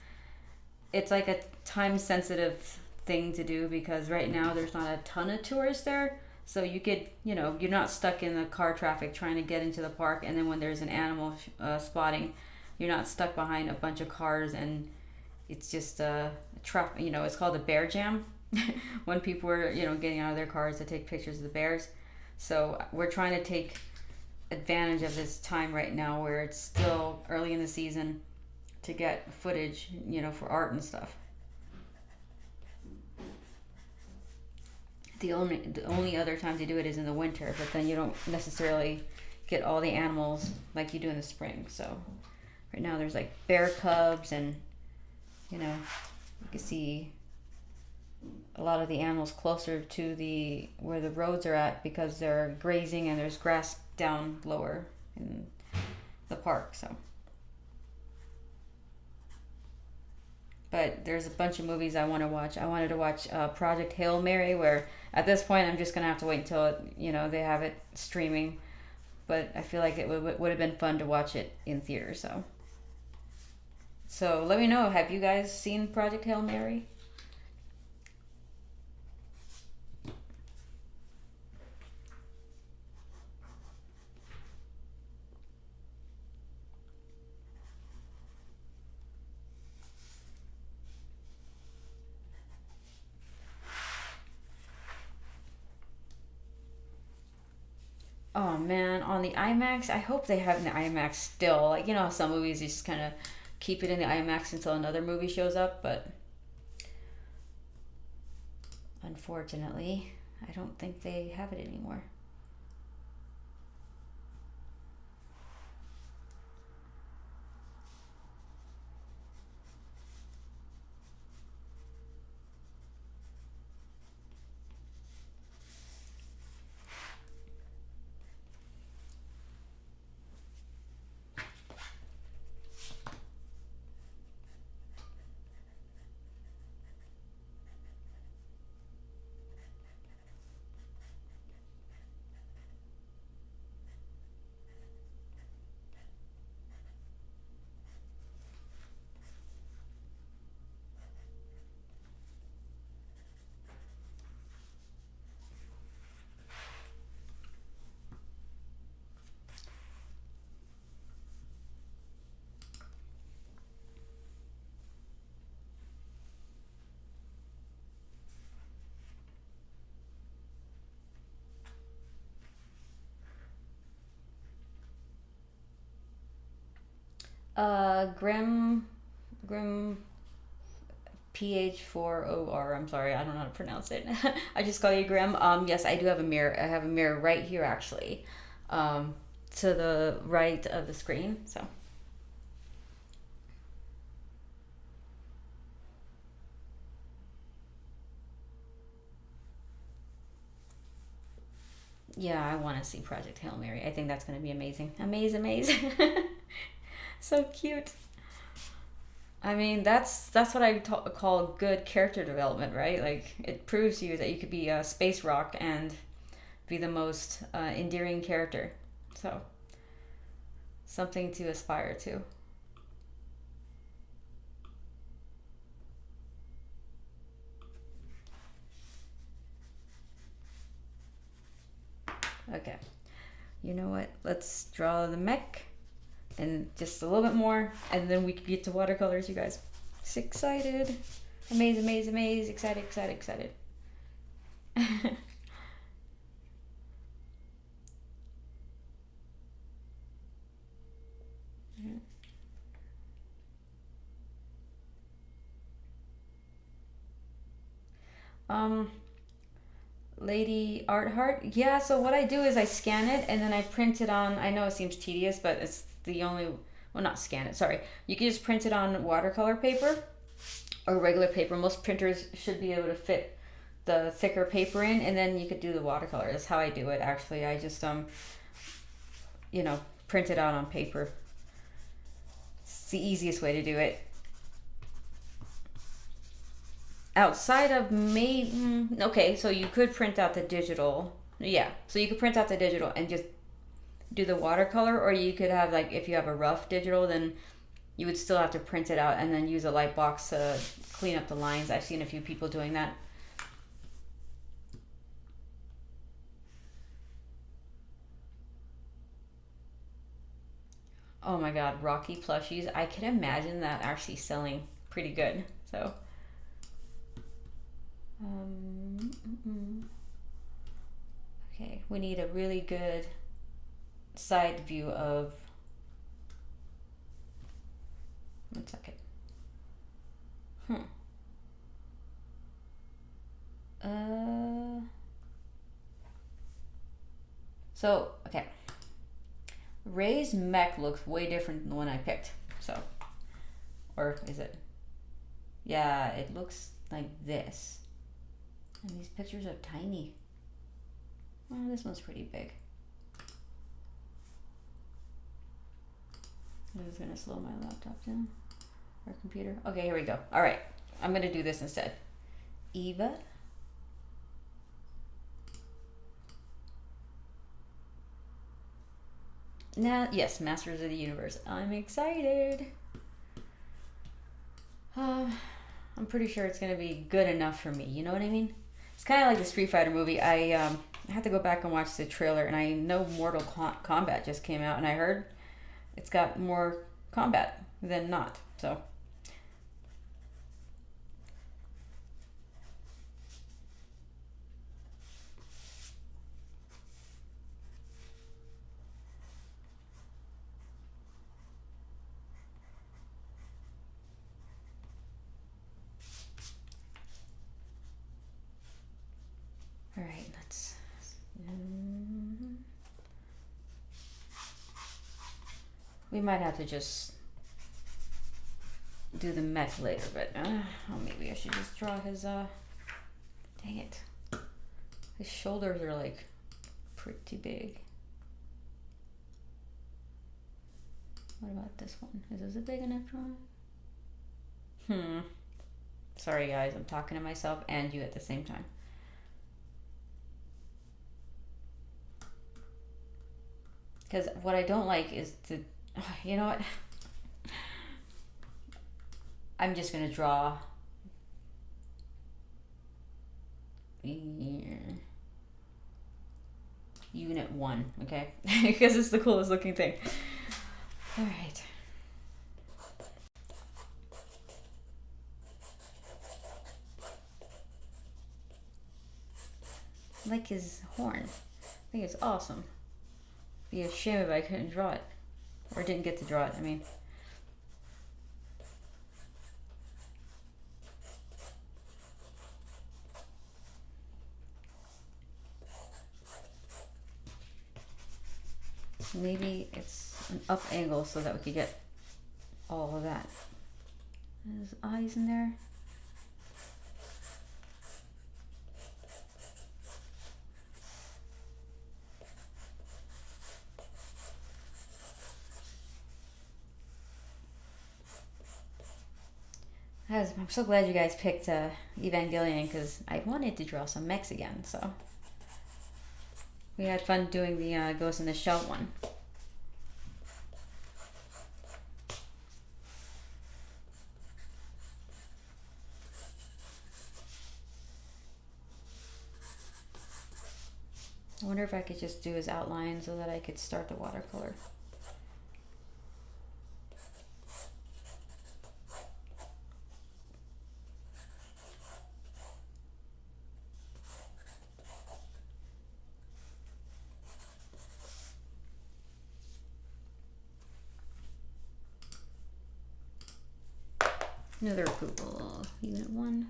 like a time sensitive thing to do, because right now there's not a ton of tourists there, so you could, you're not stuck in the car traffic trying to get into the park, and then when there's an animal spotting, you're not stuck behind a bunch of cars, and it's just a traffic, it's called a bear jam when people are getting out of their cars to take pictures of the bears. So we're trying to take advantage of this time right now where it's still early in the season to get footage, for art and stuff. The only other time to do it is in the winter, but then you don't necessarily get all the animals like you do in the spring. So right now there's like bear cubs, and you can see a lot of the animals closer to where the roads are at, because they're grazing and there's grass down lower in the park. So, but there's a bunch of movies I want to watch. I wanted to watch Project Hail Mary, where at this point I'm just gonna have to wait until they have it streaming. But I feel like it would have been fun to watch it in theater. So let me know. Have you guys seen Project Hail Mary? Oh man, on the IMAX, I hope they have the IMAX still. Like, how some movies you just kind of keep it in the IMAX until another movie shows up, but unfortunately, I don't think they have it anymore. Grim PH4OR. I'm sorry, I don't know how to pronounce it. I just call you Grim. Yes, I do have a mirror. I have a mirror right here, actually, to the right of the screen. So Yeah, I want to see Project Hail Mary. I think that's going to be amazing. Amazing. So cute. I mean, that's what I call good character development, right? Like, it proves to you that you could be a space rock and be the most endearing character. So, something to aspire to. Okay. You know what? Let's draw the mech and just a little bit more, and then we can get to watercolors, you guys. So excited. Amazing. Excited. um Lady Art Heart. Yeah, so what I do is I scan it and then I print it on, I know it seems tedious, but it's the only, well, not scan it, sorry. You can just print it on watercolor paper or regular paper. Most printers should be able to fit the thicker paper in, and then you could do the watercolor. That's how I do it, actually. I just, print it out on paper. It's the easiest way to do it. Outside of okay, so you could print out the digital. Yeah, so you could print out the digital and just do the watercolor, or you could have, like, if you have a rough digital, then you would still have to print it out and then use a light box to clean up the lines. I've seen a few people doing that. Oh my god, Rocky plushies. I can imagine that actually selling pretty good. So okay, we need a really good side view of, 1 second. So, okay. Ray's mech looks way different than the one I picked. So, or is it? Yeah, it looks like this. And these pictures are tiny. Oh, this one's pretty big. I'm just gonna slow my laptop down. Or computer. Okay, here we go. All right, I'm gonna do this instead. Eva. Now, yes, Masters of the Universe. I'm excited. I'm pretty sure it's gonna be good enough for me. You know what I mean? It's kind of like the Street Fighter movie. I had to go back and watch the trailer, and I know Mortal Kombat just came out, and I heard it's got more combat than not. So. All right, let's. We might have to just do the mech later, but maybe I should just draw his. Dang it, his shoulders are like pretty big. What about this one? Is this a big enough drawing? Sorry guys, I'm talking to myself and you at the same time. Because what I don't like is the, you know what? I'm just gonna draw. Unit 1, okay? Because it's the coolest looking thing. All right. I like his horn. I think it's awesome. Be a shame if I couldn't draw it, or didn't get to draw it. I mean. Maybe it's an up angle so that we could get all of that. There's eyes in there. I'm so glad you guys picked Evangelion because I wanted to draw some mechs again. So we had fun doing the Ghost in the Shell one. I wonder if I could just do his outline so that I could start the watercolor. Another approval, unit 1.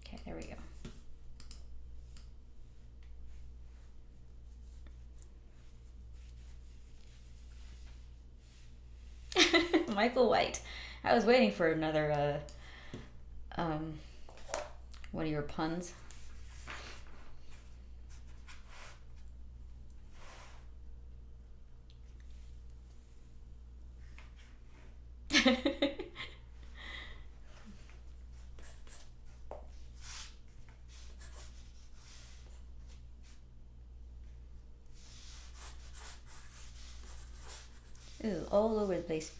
Okay, there we go. Michael White. I was waiting for another one of your puns. Ew, all over the place.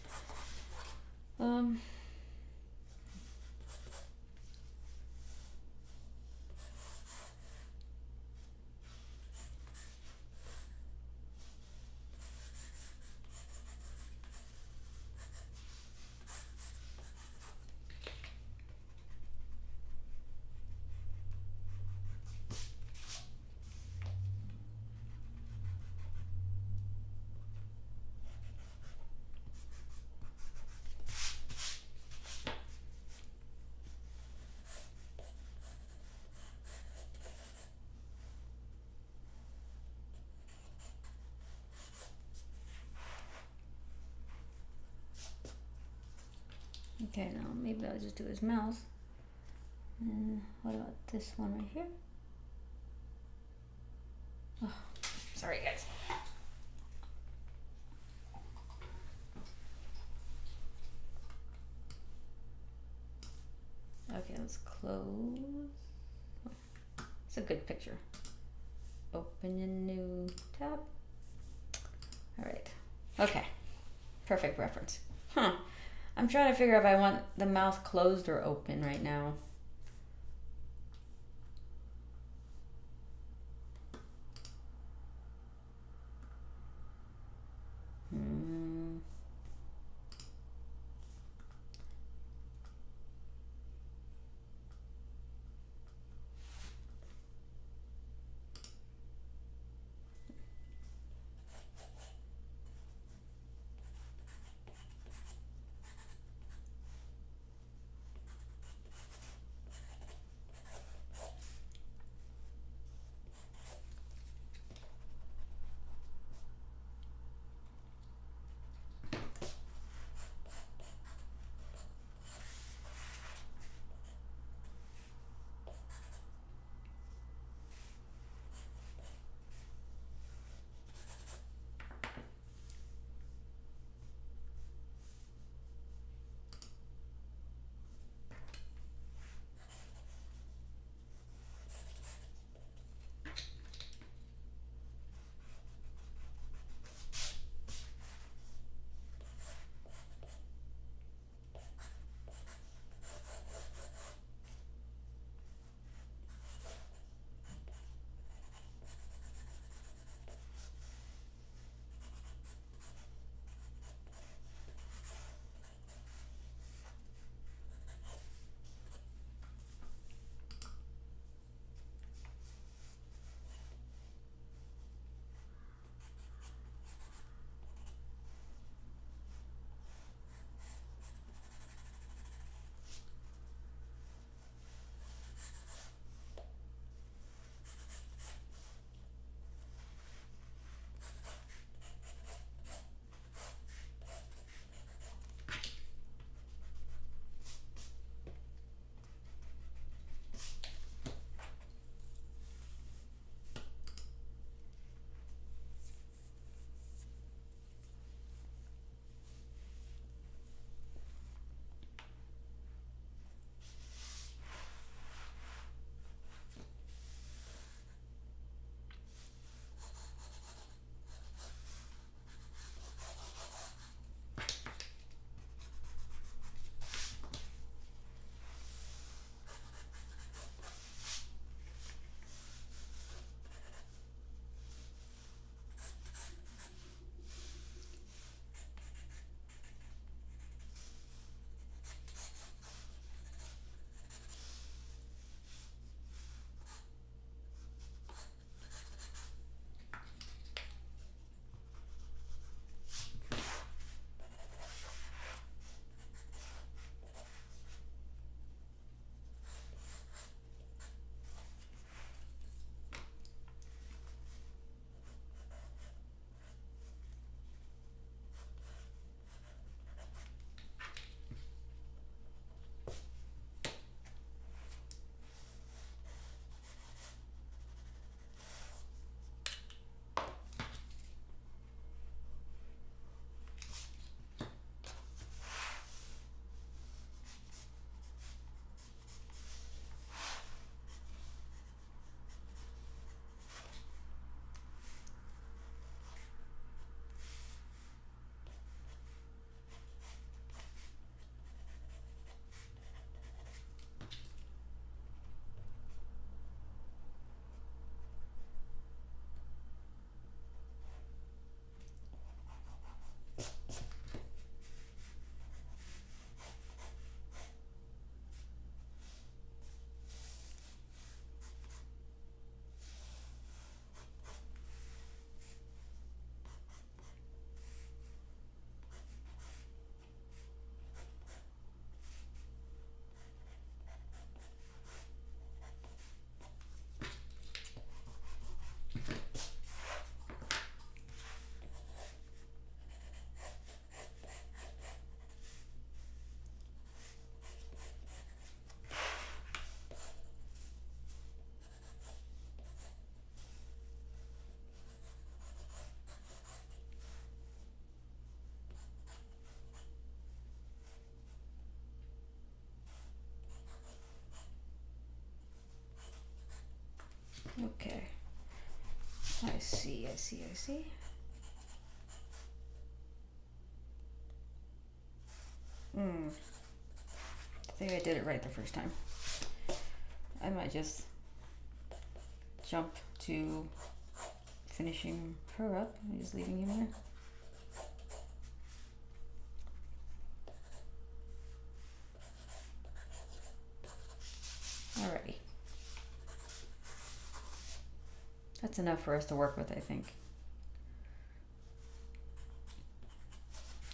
Okay, now maybe I'll just do his mouth. And what about this one right here? Oh, sorry guys. Okay, let's close. It's a good picture. Open a new tab. All right. Okay. Perfect reference. Huh. I'm trying to figure out if I want the mouth closed or open right now. Okay. I see. I think I did it right the first time. I might just jump to finishing her up. I'm just leaving him there. Alrighty. That's enough for us to work with, I think.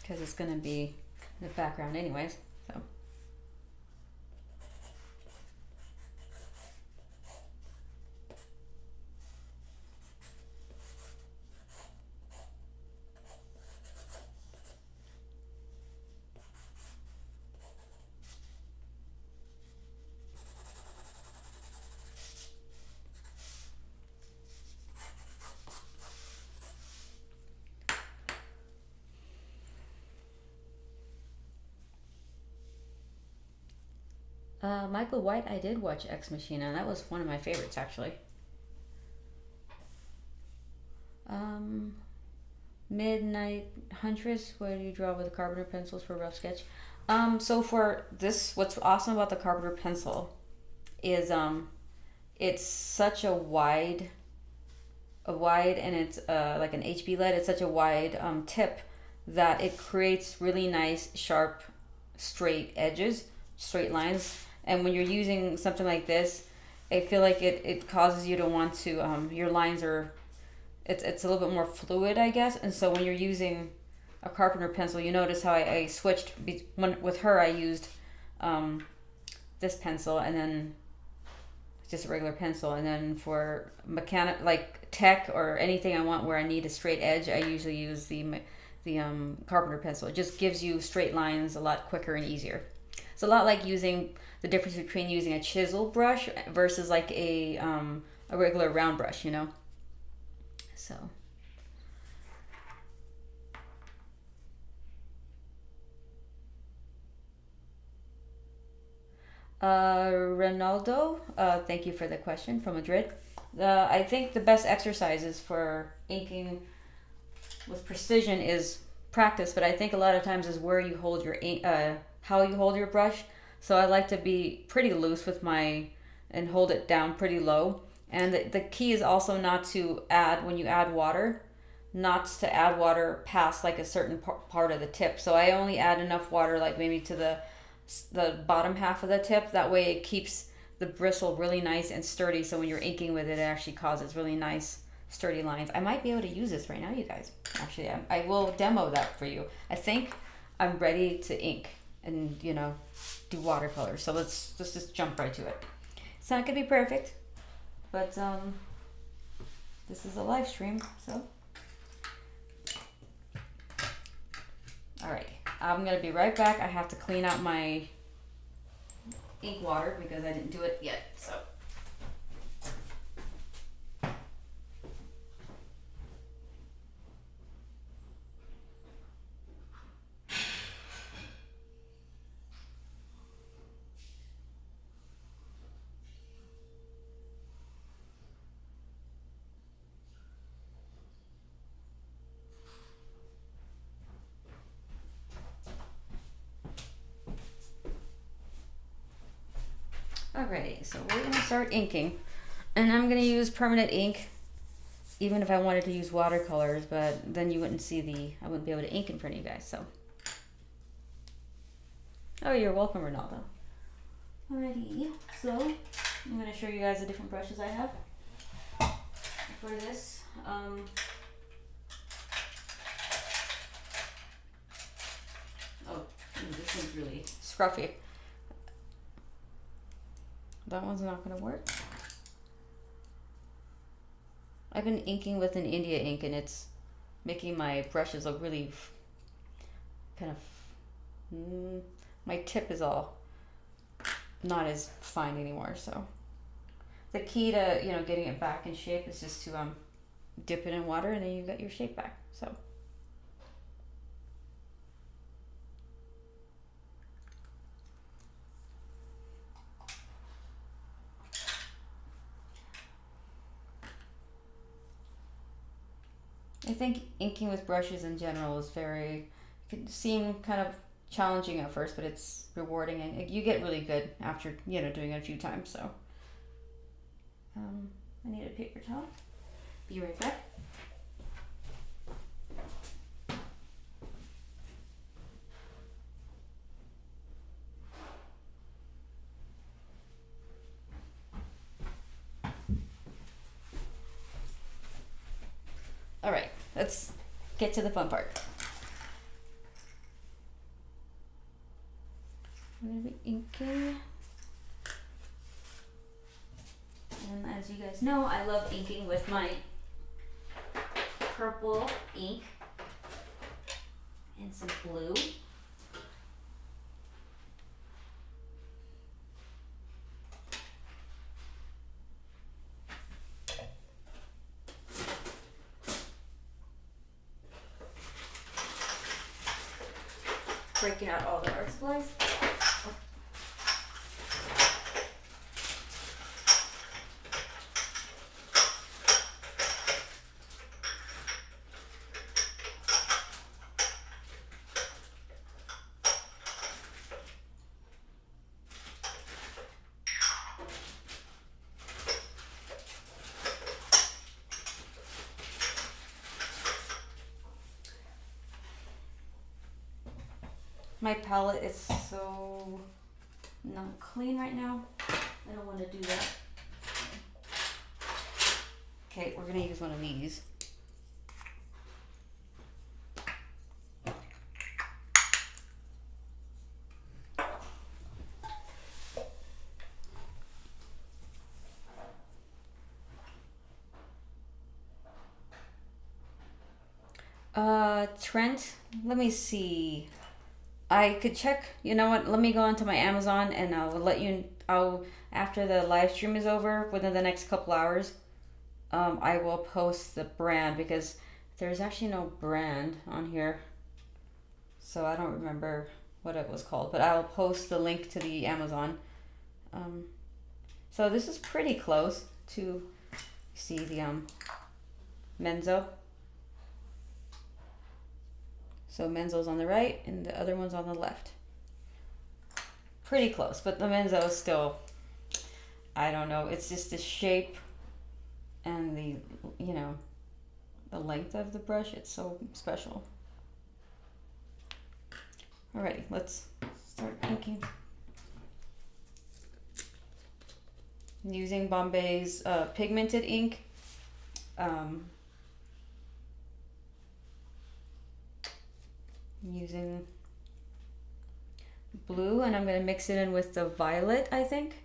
Because it's going to be in the background anyways, so. Michael White, I did watch Ex Machina, and that was one of my favorites, actually. Midnight Huntress, what do you draw with the Carpenter pencils for a rough sketch? So for this, what's awesome about the Carpenter pencil is it's such a wide, and it's like an HB lead, it's such a wide tip that it creates really nice, sharp, straight edges, straight lines. And when you're using something like this, I feel like it causes you to want to, your lines are, it's a little bit more fluid, I guess. And so when you're using a Carpenter pencil, you notice how I switched, with her I used this pencil and then just a regular pencil. And then for like tech or anything I want where I need a straight edge, I usually use the Carpenter pencil. It just gives you straight lines a lot quicker and easier. It's a lot like using the difference between using a chisel brush versus like a regular round brush, you know. So. Ronaldo, thank you for the question from Madrid. I think the best exercises for inking with precision is practice, but I think a lot of times is where you hold your ink, how you hold your brush. So I like to be pretty loose with and hold it down pretty low. And the key is also not to add, when you add water, not to add water past like a certain part of the tip. So I only add enough water like maybe to the bottom half of the tip. That way it keeps the bristle really nice and sturdy. So when you're inking with it, it actually causes really nice sturdy lines. I might be able to use this right now, you guys. Actually, I will demo that for you. I think I'm ready to ink and, you know, do watercolor. So let's just jump right to it. It's not gonna be perfect, but this is a live stream, so. All right, I'm gonna be right back. I have to clean out my ink water because I didn't do it yet, so. Alrighty, so we're gonna start inking, and I'm gonna use permanent ink, even if I wanted to use watercolors, but then you wouldn't see I wouldn't be able to ink in front of you guys, so. Oh, you're welcome, Ronaldo. Alrighty, so I'm gonna show you guys the different brushes I have for this. This one's really scruffy. That one's not gonna work. I've been inking with an India ink and it's making my brushes look really kind of, my tip is all not as fine anymore. So the key to, you know, getting it back in shape is just to dip it in water and then you got your shape back. So. I think inking with brushes in general is can seem kind of challenging at first, but it's rewarding and you get really good after, you know, doing it a few times. So I need a paper towel. Be right back. All right, let's get to the fun part. I'm gonna be inking. And as you guys know, I love inking with my purple ink and some blue. Breaking out all the art supplies. My palette is so not clean right now. I don't want to do that. Okay, we're gonna use one of these. Trent, let me see. I could check, you know what, let me go onto my Amazon and I'll after the live stream is over, within the next couple hours, I will post the brand because there's actually no brand on here. So I don't remember what it was called, but I'll post the link to the Amazon. So this is pretty close to, see the Menso. So Menso's on the right and the other one's on the left. Pretty close, but the Menso is still, I don't know, it's just the shape and the, you know, the length of the brush. It's so special. Alrighty, let's start inking. I'm using Bombay's pigmented ink. I'm using blue and I'm going to mix it in with the violet, I think.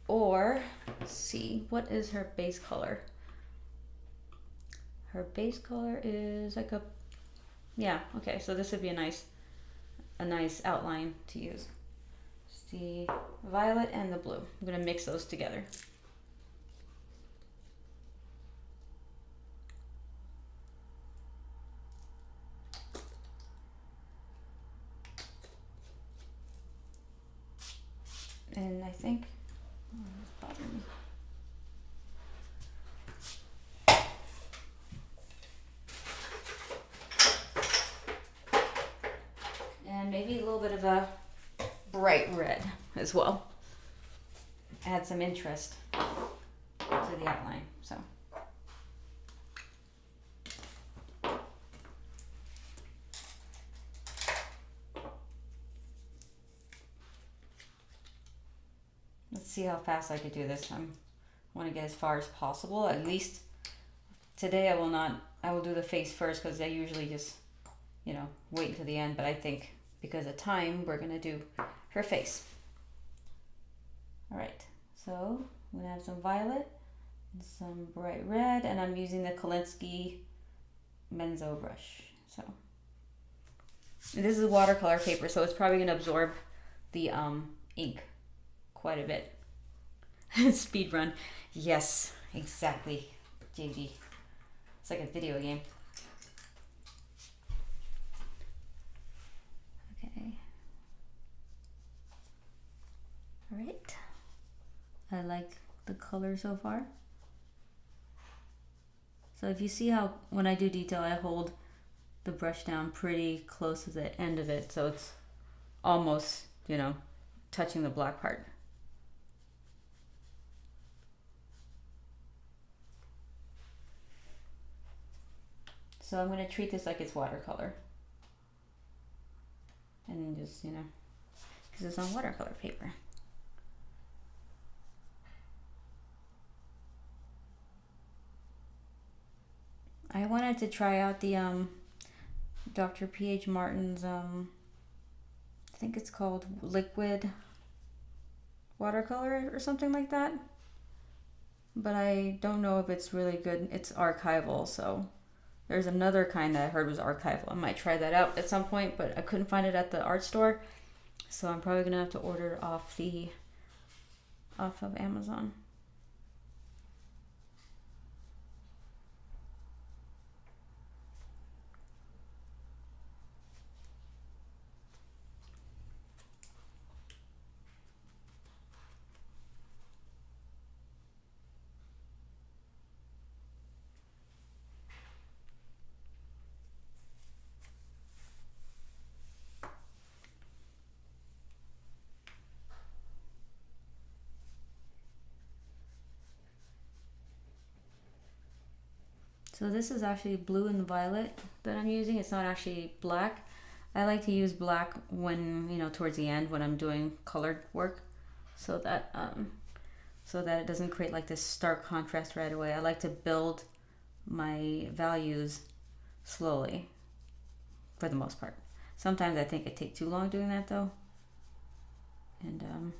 Or, let's see, what is her base color? Her base color is like a, yeah, okay, so this would be a nice outline to use. It's the violet and the blue. I'm going to mix those together. And I think, oh, it's bothering me. And maybe a little bit of a bright red as well. Add some interest to the outline, so. Let's see how fast I could do this. I want to get as far as possible. At least today I will do the face first because I usually just, you know, wait until the end. But I think because of time, we're going to do her face. All right, so I'm going to add some violet and some bright red, and I'm using the Kuretake Menso Brush. So and this is watercolor paper, so it's probably going to absorb the ink quite a bit. Speed run. Yes, exactly, JD. It's like a video game. Okay. All right. I like the color so far. So if you see how when I do detail, I hold the brush down pretty close to the end of it, so it's almost, you know, touching the black part. So I'm going to treat this like it's watercolor. And then just, you know, because it's on watercolor paper. I wanted to try out the Dr. P.H. Martin's, I think it's called liquid watercolor or something like that. But I don't know if it's really good. It's archival, so there's another kind that I heard was archival. I might try that out at some point, but I couldn't find it at the art store. So I'm probably gonna have to order it off of Amazon. So this is actually blue and violet that I'm using. It's not actually black. I like to use black when, you know, towards the end when I'm doing colored work, so that it doesn't create like this stark contrast right away. I like to build my values slowly for the most part. Sometimes I think I take too long doing that though. And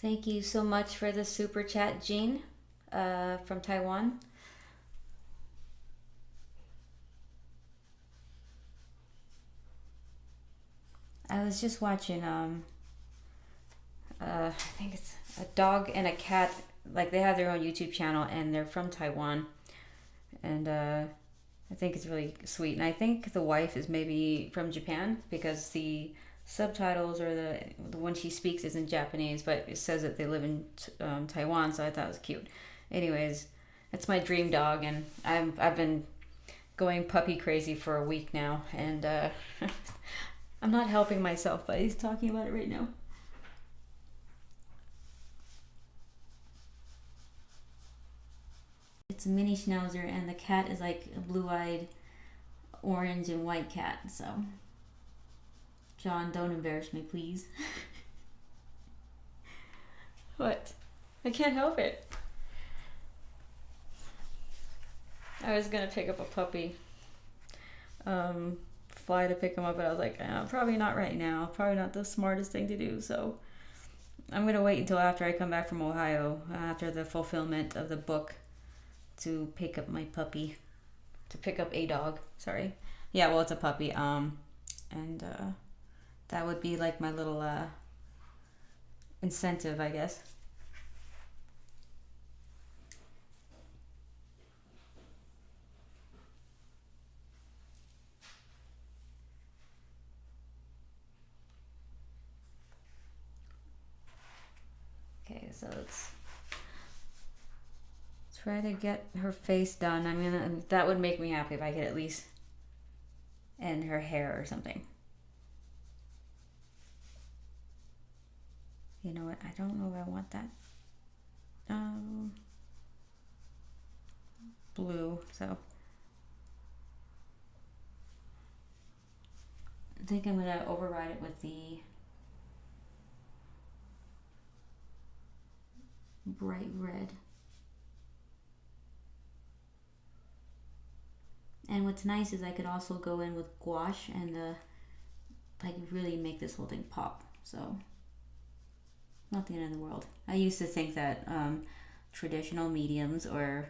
thank you so much for the super chat, Jean, from Taiwan. I was just watching, I think it's a dog and a cat. Like they have their own YouTube channel, and they're from Taiwan, and I think it's really sweet. And I think the wife is maybe from Japan because the subtitles or the one she speaks is in Japanese, but it says that they live in Taiwan, so I thought it was cute. Anyways, it's my dream dog, and I've been going puppy crazy for a week now, and I'm not helping myself by talking about it right now. It's a mini schnauzer, and the cat is like a blue-eyed orange and white cat, so John, don't embarrass me, please. What? I can't help it. I was gonna pick up a puppy, fly to pick him up, but I was like, probably not right now. Probably not the smartest thing to do. So I'm gonna wait until after I come back from Ohio, after the fulfillment of the book, to pick up my puppy, to pick up a dog. Sorry. Yeah, well, it's a puppy. And that would be like my little incentive, I guess. so let's try to get her face done. I mean, that would make me happy if I could at least end her hair or something. You know what? I don't know if I want that blue, so I think I'm gonna override it with the bright red. And what's nice is I could also go in with gouache and like really make this whole thing pop. So not the end of the world. I used to think that traditional mediums, or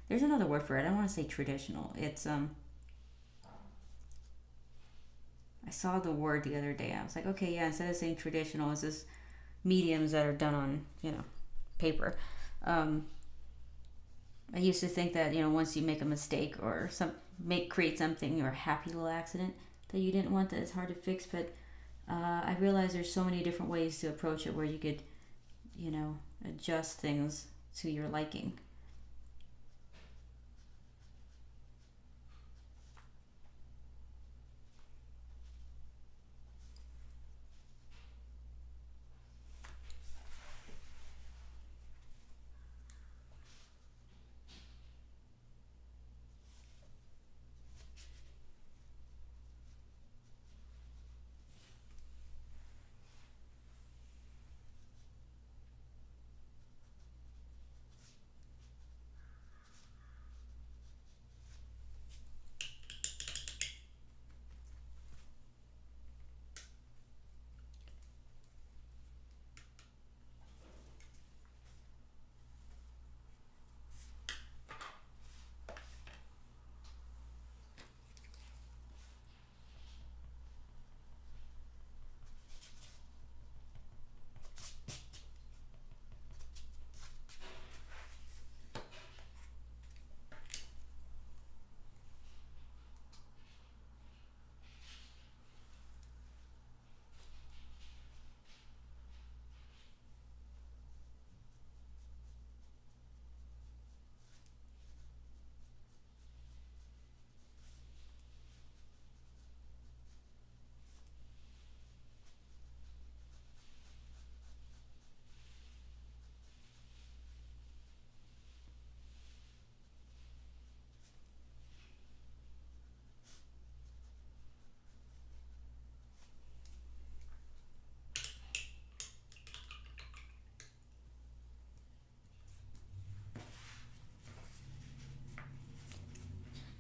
there's another word for it. I don't want to say traditional. It's I saw the word the other day. I was like, okay, yeah, instead of saying traditional, it's just mediums that are done on, you know, paper. I used to think that, you know, once you make a mistake or create something or a happy little accident that you didn't want, that it's hard to fix. But I realized there's so many different ways to approach it where you could, you know, adjust things to your liking.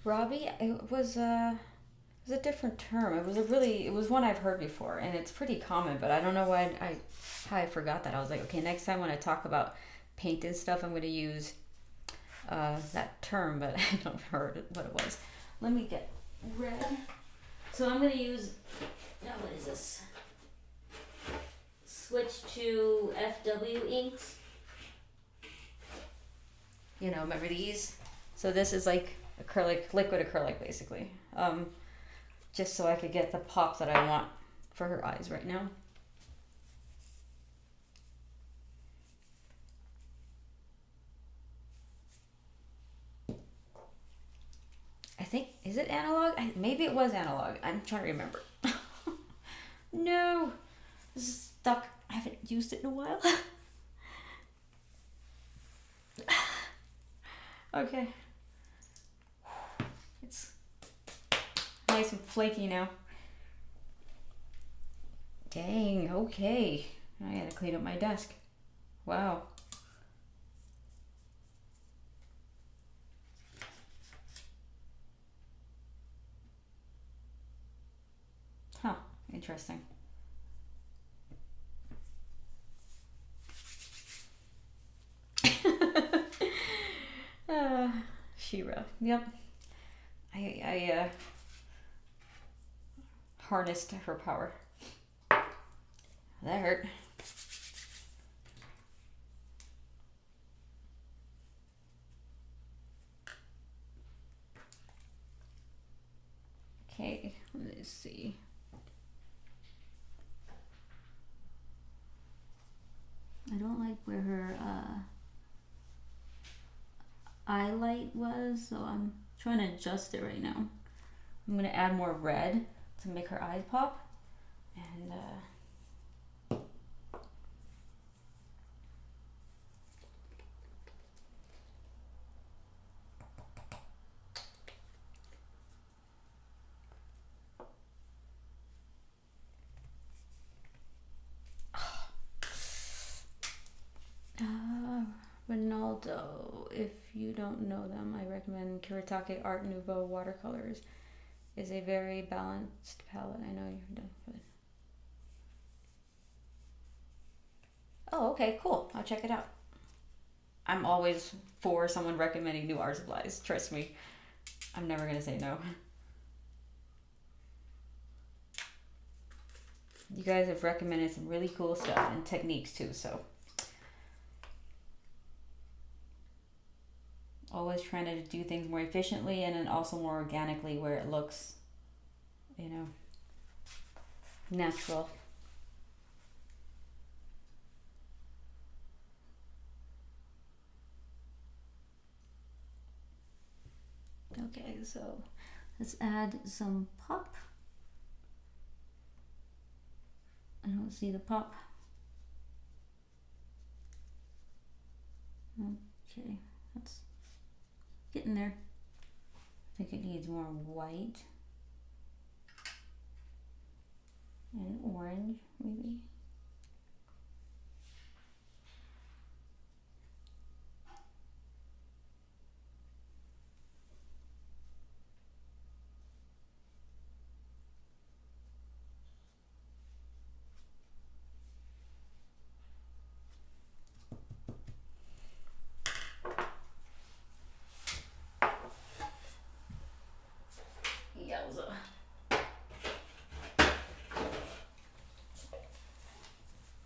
Robbie, it was a different term. It was one I've heard before, and it's pretty common, but I don't know how I forgot that. I was like, okay, next time when I talk about painted stuff, I'm going to use that term, but I don't remember what it was. Let me get red. So I'm going to use, what is this? Switch to FW inks. You know, remember these? So this is like acrylic, liquid acrylic, basically. Just so I could get the pop that I want for her eyes right now. I think, is it analog? Maybe it was analog. I'm trying to remember. No, this is stuck. I haven't used it in a while. Okay. It's nice and flaky now. Dang, okay. I gotta clean up my desk. Wow. Huh, interesting. Shira. Yep. I harnessed her power. That hurt. Okay, let's see. I don't like light was, so I'm trying to adjust it right now. I'm gonna add more red to make her eyes pop, and Ronaldo, if you don't know them, I recommend Kuretake Art Nouveau watercolors. Is a very balanced palette. I know you're done with it. Oh, okay, cool. I'll check it out. I'm always for someone recommending new art supplies. Trust me, I'm never gonna say no. You guys have recommended some really cool stuff and techniques too, so. Always trying to do things more efficiently and then also more organically where it looks, you know, natural. Okay, so let's add some pop. I don't see the pop. Okay, that's getting there. I think it needs more white and orange, maybe.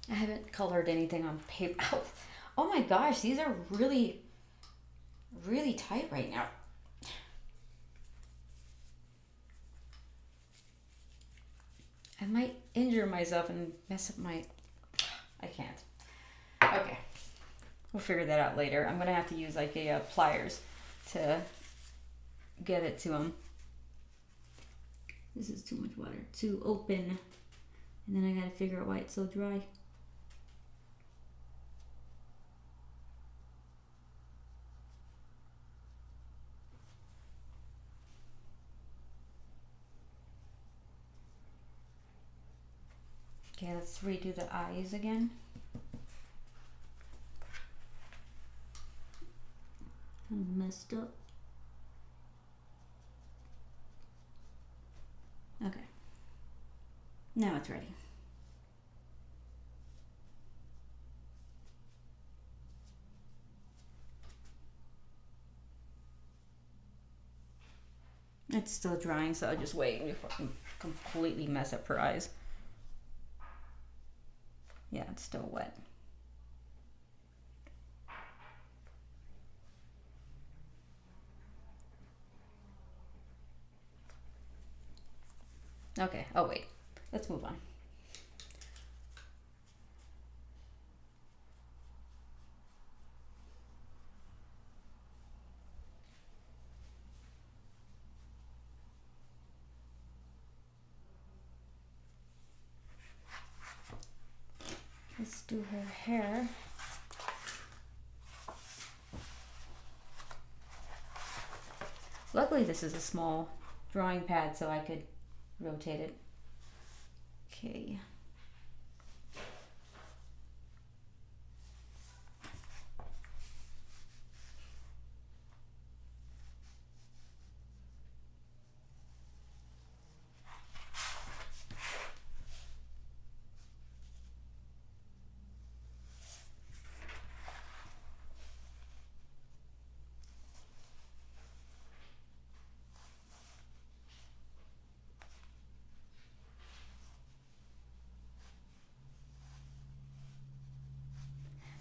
I haven't colored anything on paper. Oh my gosh, these are really, really tight right now. I might injure myself and mess up my... I can't. Okay. We'll figure that out later. I'm going to have to use like a pliers to get it to them. This is too much water. Too open. And then I got to figure out why it's so dry. Okay, let's redo the eyes again. Kind of messed up. Okay. Now it's ready. It's still drying, so I'll just wait before I completely mess up her eyes. Yeah, it's still wet. Okay, oh wait, let's move on. Let's do her hair. Luckily this is a small drawing pad so I could rotate it. Okay.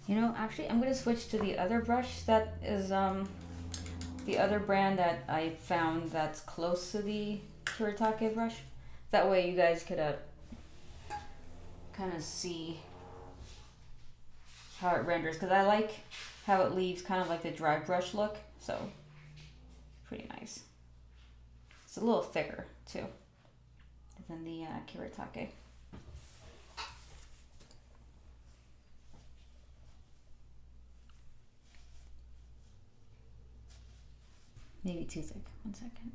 You know, actually, I'm going to switch to the other brush that is the other brand that I found that's close to the Kuretake brush. That way you guys could kind of see how it renders. Because I like how it leaves kind of like the dry brush look. So pretty nice. It's a little thicker too than the Kuretake. Maybe too thick. 1 second.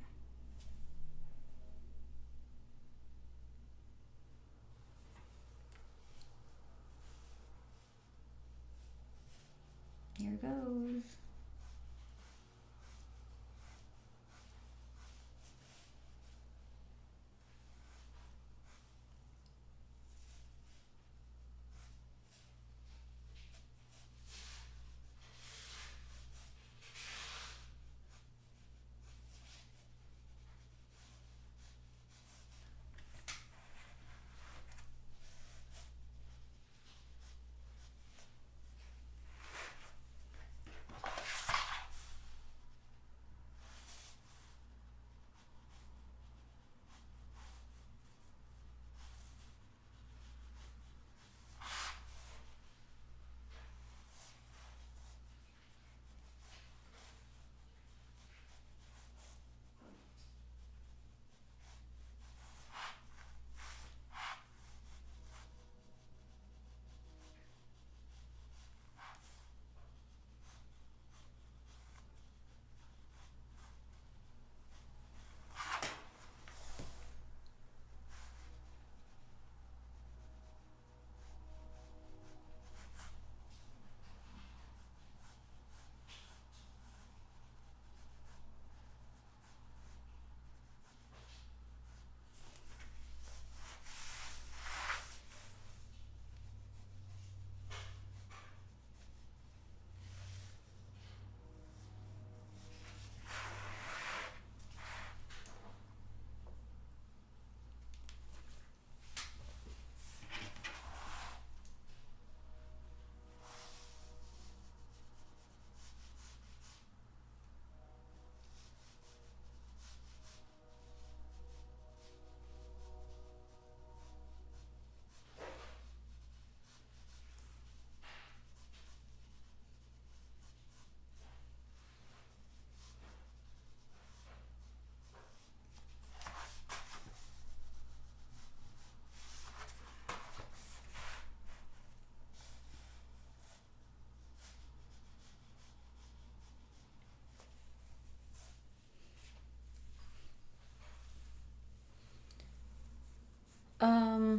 Here goes.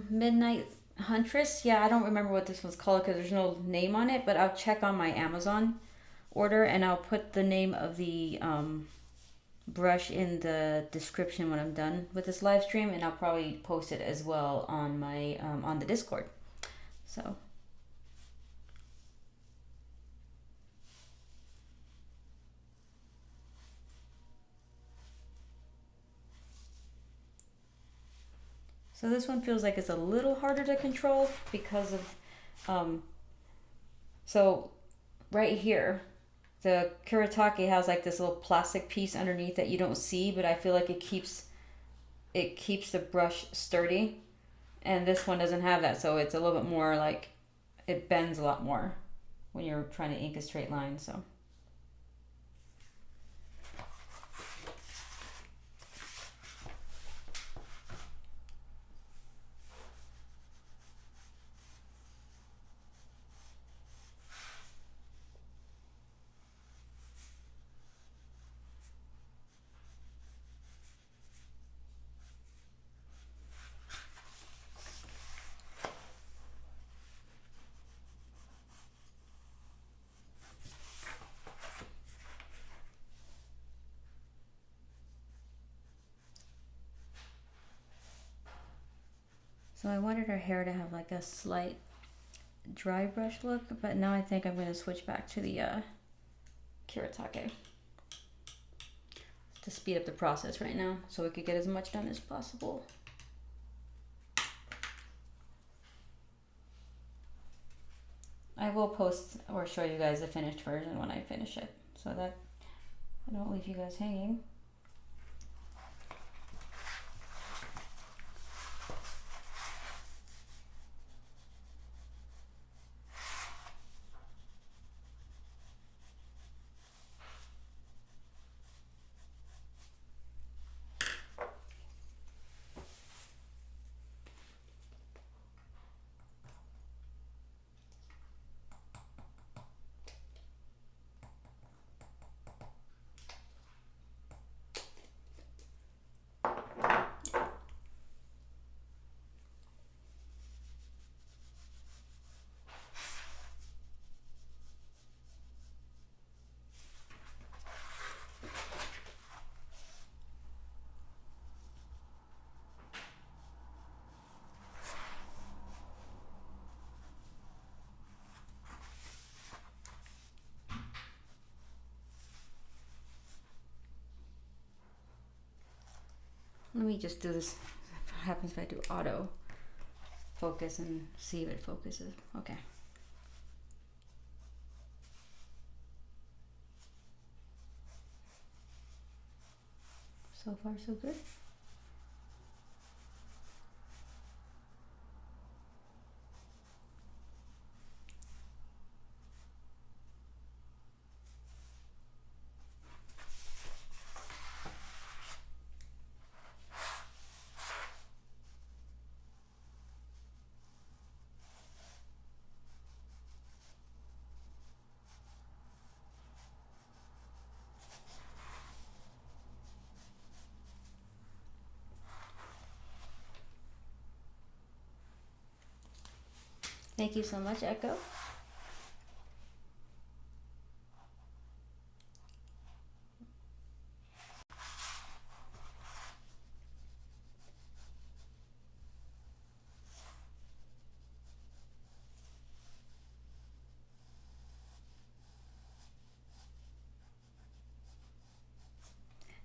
Midnight Huntress. Yeah, I don't remember what this one's called because there's no name on it, but I'll check on my Amazon order and I'll put the name of the brush in the description when I'm done with this live stream, and I'll probably post it as well on my on the Discord. So this one feels like it's a little harder to control because of so right here the Kuretake has like this little plastic piece underneath that you don't see, but I feel like it keeps the brush sturdy, and this one doesn't have that, so it's a little bit more like it bends a lot more when you're trying to ink a straight line. So I wanted her hair to have like a slight dry brush look, but now I think I'm going to switch back to the Kuretake to speed up the process right now so we could get as much done as possible. I will post or show you guys the finished version when I finish it so that I don't leave you guys hanging. Let me just do this. What happens if I do auto focus and see if it focuses? Okay. So far, so good. Thank you so much, Echo.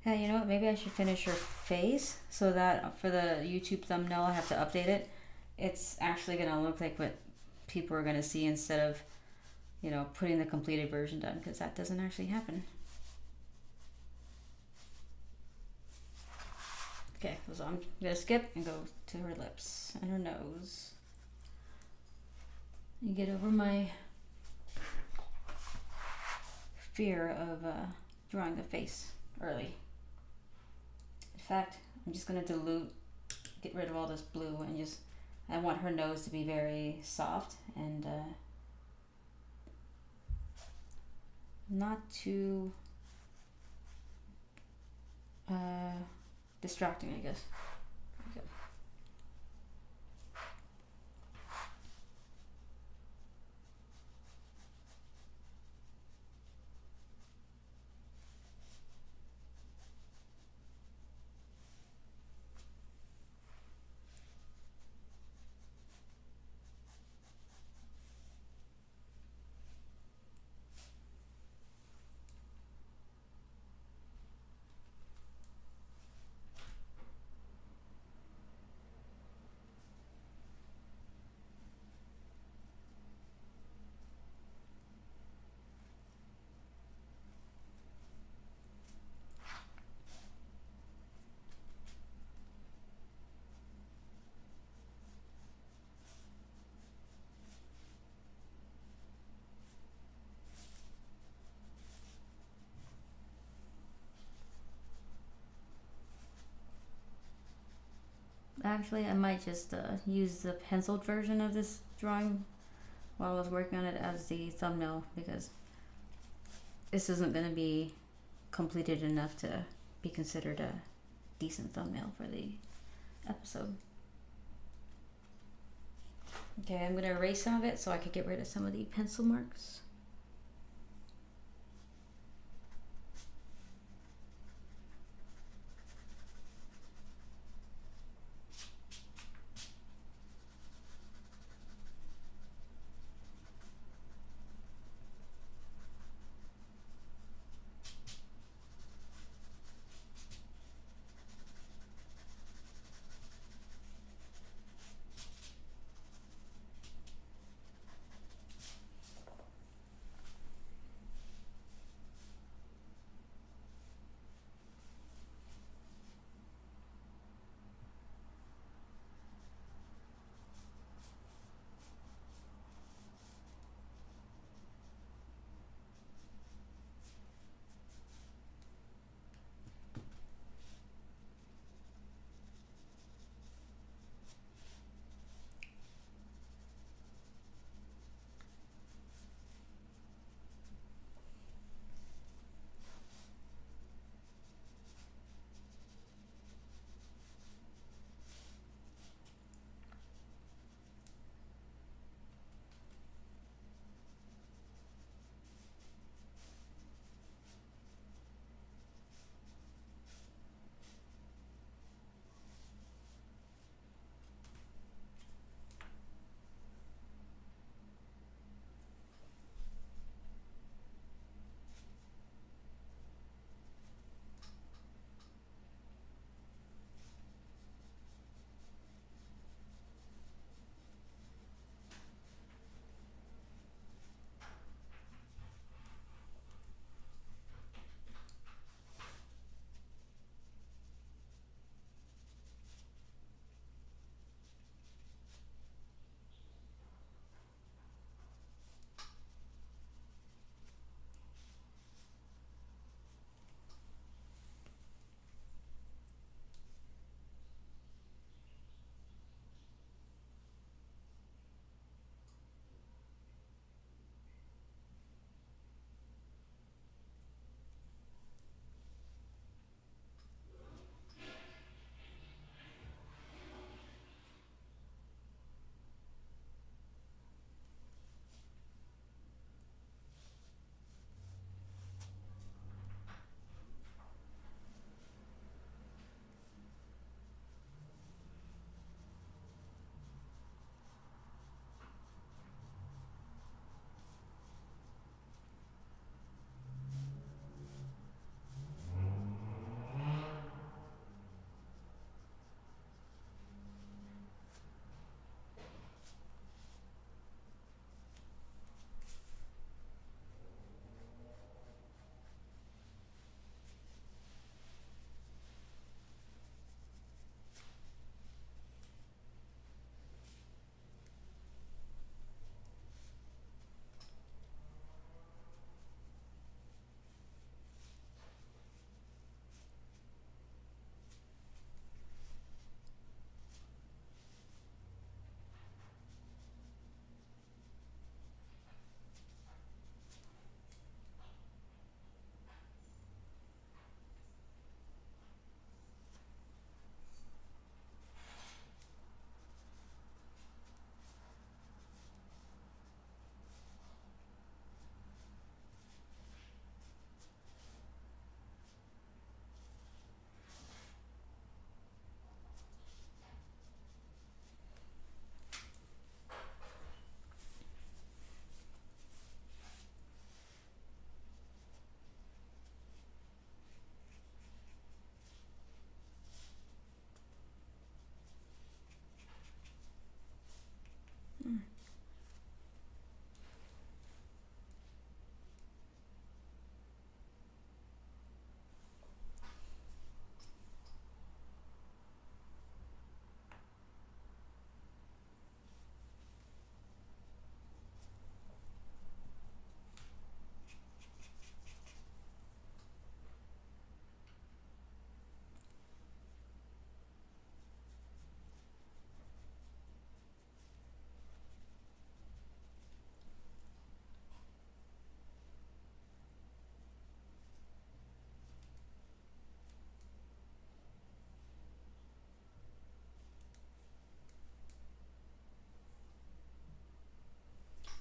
Yeah, you know what? Maybe I should finish her face so that for the YouTube thumbnail I have to update it. It's actually going to look like what people are going to see instead of, you know, putting the completed version done, because that doesn't actually happen. Okay, so I'm going to skip and go to her lips and her nose. And get over my fear of drawing the face early. In fact, I'm just going to get rid of all this blue, and just, I want her nose to be very soft and not too distracting, I guess. Okay. Actually, I might just use the penciled version of this drawing while I was working on it as the thumbnail, because this isn't going to be completed enough to be considered a decent thumbnail for the episode. Okay, I'm going to erase some of it so I could get rid of some of the pencil marks.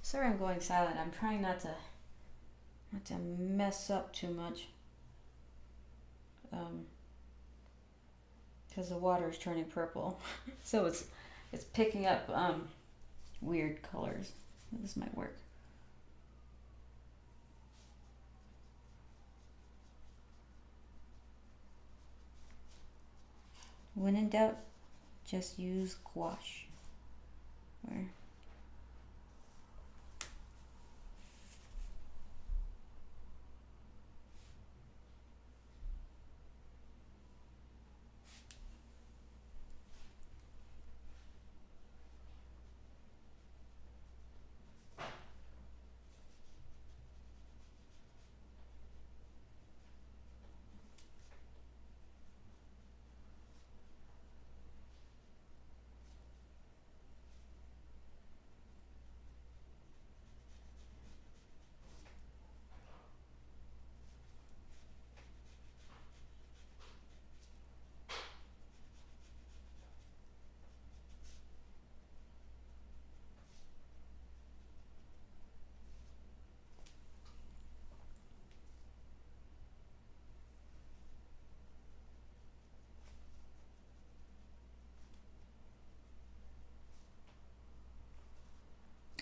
Sorry, I'm going silent. I'm trying not to mess up too much. Because the water is turning purple, so it's picking up weird colors. This might work. When in doubt, just use gouache. Where?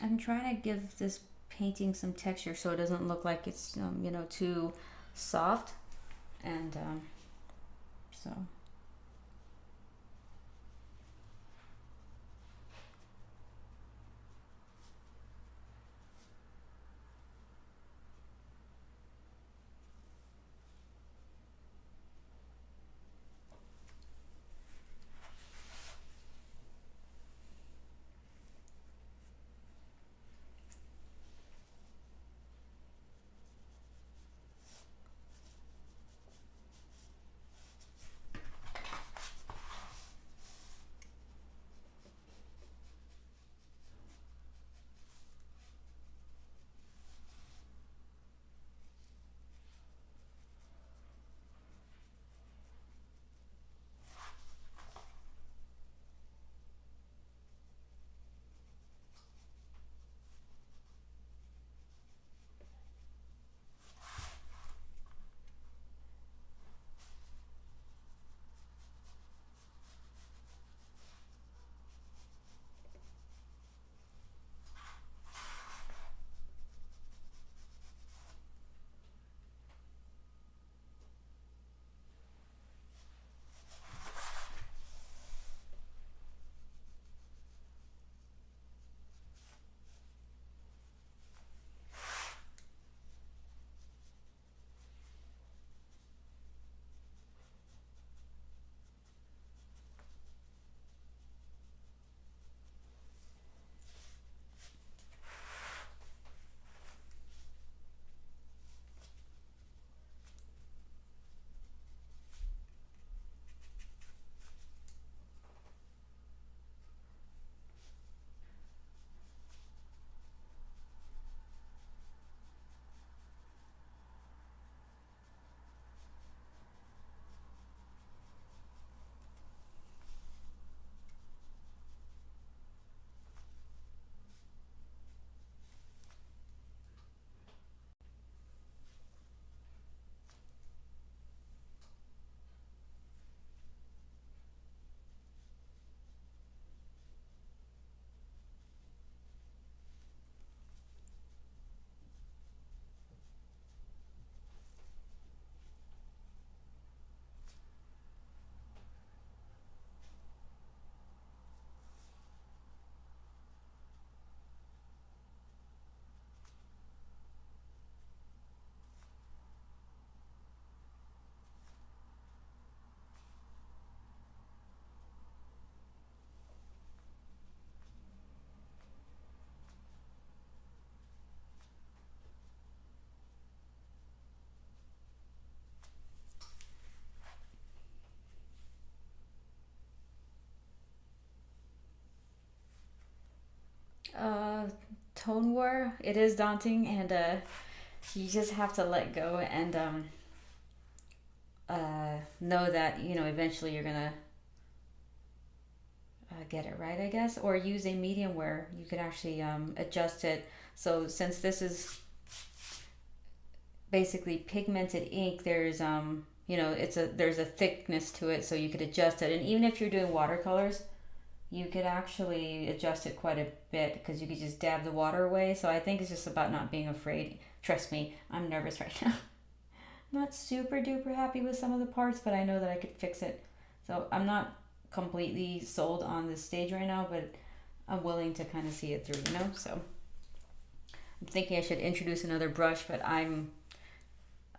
I'm trying to give this painting some texture so it doesn't look like it's too soft, and so. Uh, Tone war. It is daunting, and you just have to let go and know that eventually you're gonna get it right, I guess, or use a medium where you could actually adjust it. So since this is basically pigmented ink, there's there's a thickness to it, so you could adjust it. And even if you're doing watercolors, you could actually adjust it quite a bit because you could just dab the water away. So I think it's just about not being afraid. Trust me, I'm nervous right now. Not super duper happy with some of the parts, but I know that I could fix it. So I'm not completely sold on this stage right now, but I'm willing to kind of see it through. So I'm thinking I should introduce another brush, but I'm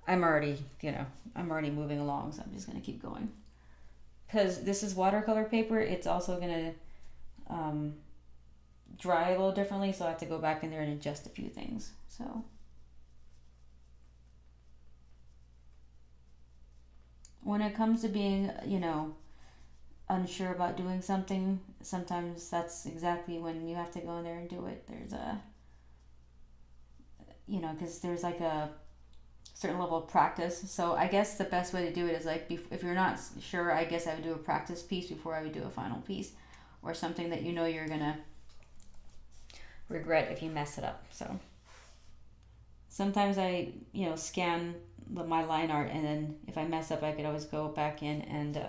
already, I'm already moving along, so I'm just gonna keep going. Because this is watercolor paper, it's also gonna dry a little differently, so I have to go back in there and adjust a few things. So when it comes to being, unsure about doing something, sometimes that's exactly when you have to go in there and do it. There's because there's like a certain level of practice. So I guess the best way to do it is like, if you're not sure, I guess I would do a practice piece before I would do a final piece, or something that you're gonna regret if you mess it up. So sometimes I scan my line art, and then if I mess up, I could always go back in and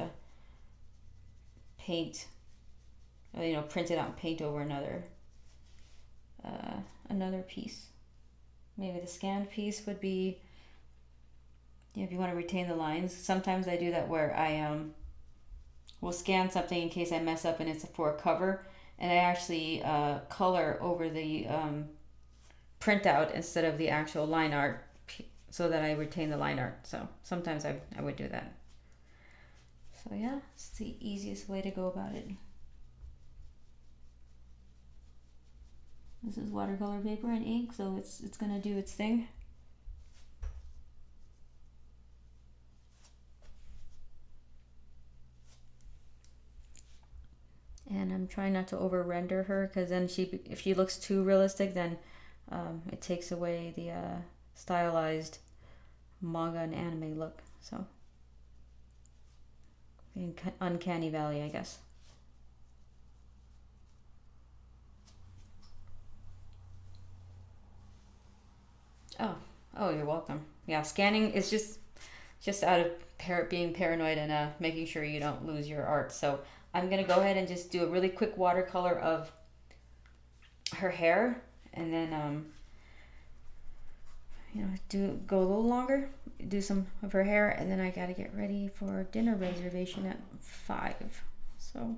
paint, print it out and paint over another piece. Maybe the scanned piece would be, if you want to retain the lines. Sometimes I do that where I will scan something in case I mess up and it's for a cover, and I actually color over the printout instead of the actual line art, so that I retain the line art. So sometimes I would do that. So yeah, it's the easiest way to go about it. This is watercolor paper and ink, so it's gonna do its thing. And I'm trying not to over render her, because then if she looks too realistic, then it takes away the stylized manga and anime look. So uncanny valley, I guess. Oh, you're welcome. Yeah, scanning is just out of being paranoid and making sure you don't lose your art. So I'm gonna go ahead and just do a really quick watercolor of her hair, and then go a little longer, do some of her hair, and then I gotta get ready for dinner reservation at 5. So,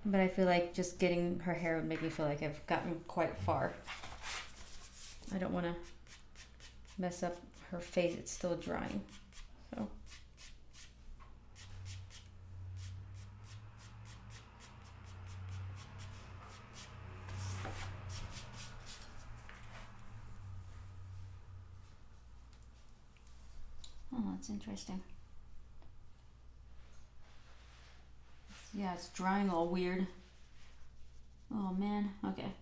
but I feel like just getting her hair would make me feel like I've gotten quite far. I don't want to mess up her face. It's still drying. So that's interesting. Yeah, it's drying all weird. Oh man. Okay.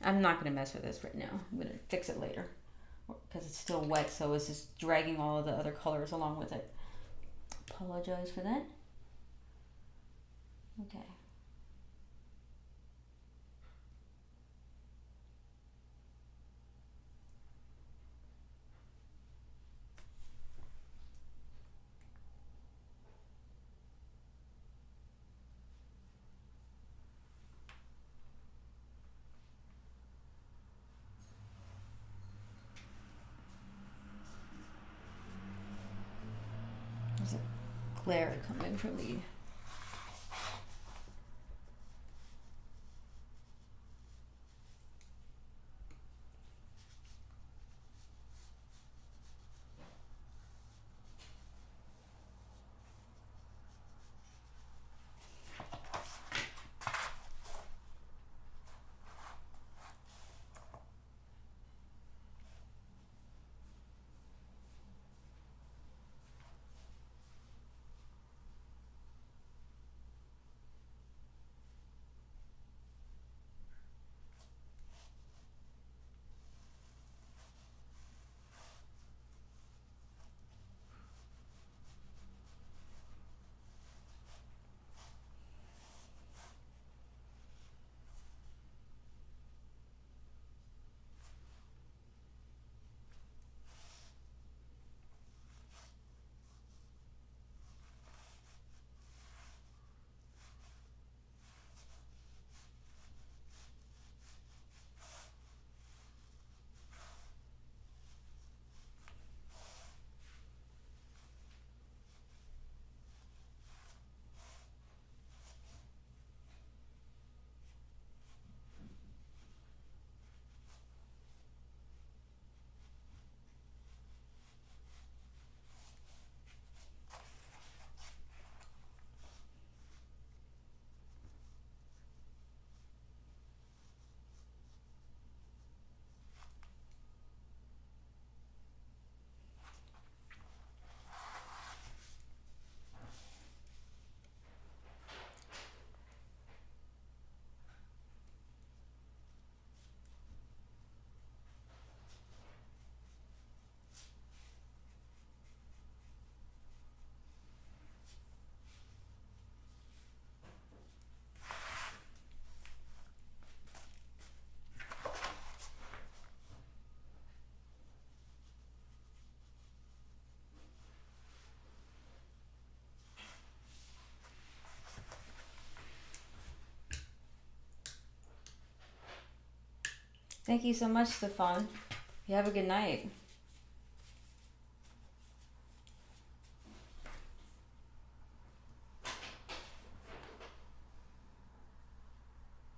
I'm not gonna mess with this right now. I'm gonna fix it later, because it's still wet, so it's just dragging all of the other colors along with it. Apologize for that. Okay. There's a glare coming from the Thank you so much, Stefan. You have a good night.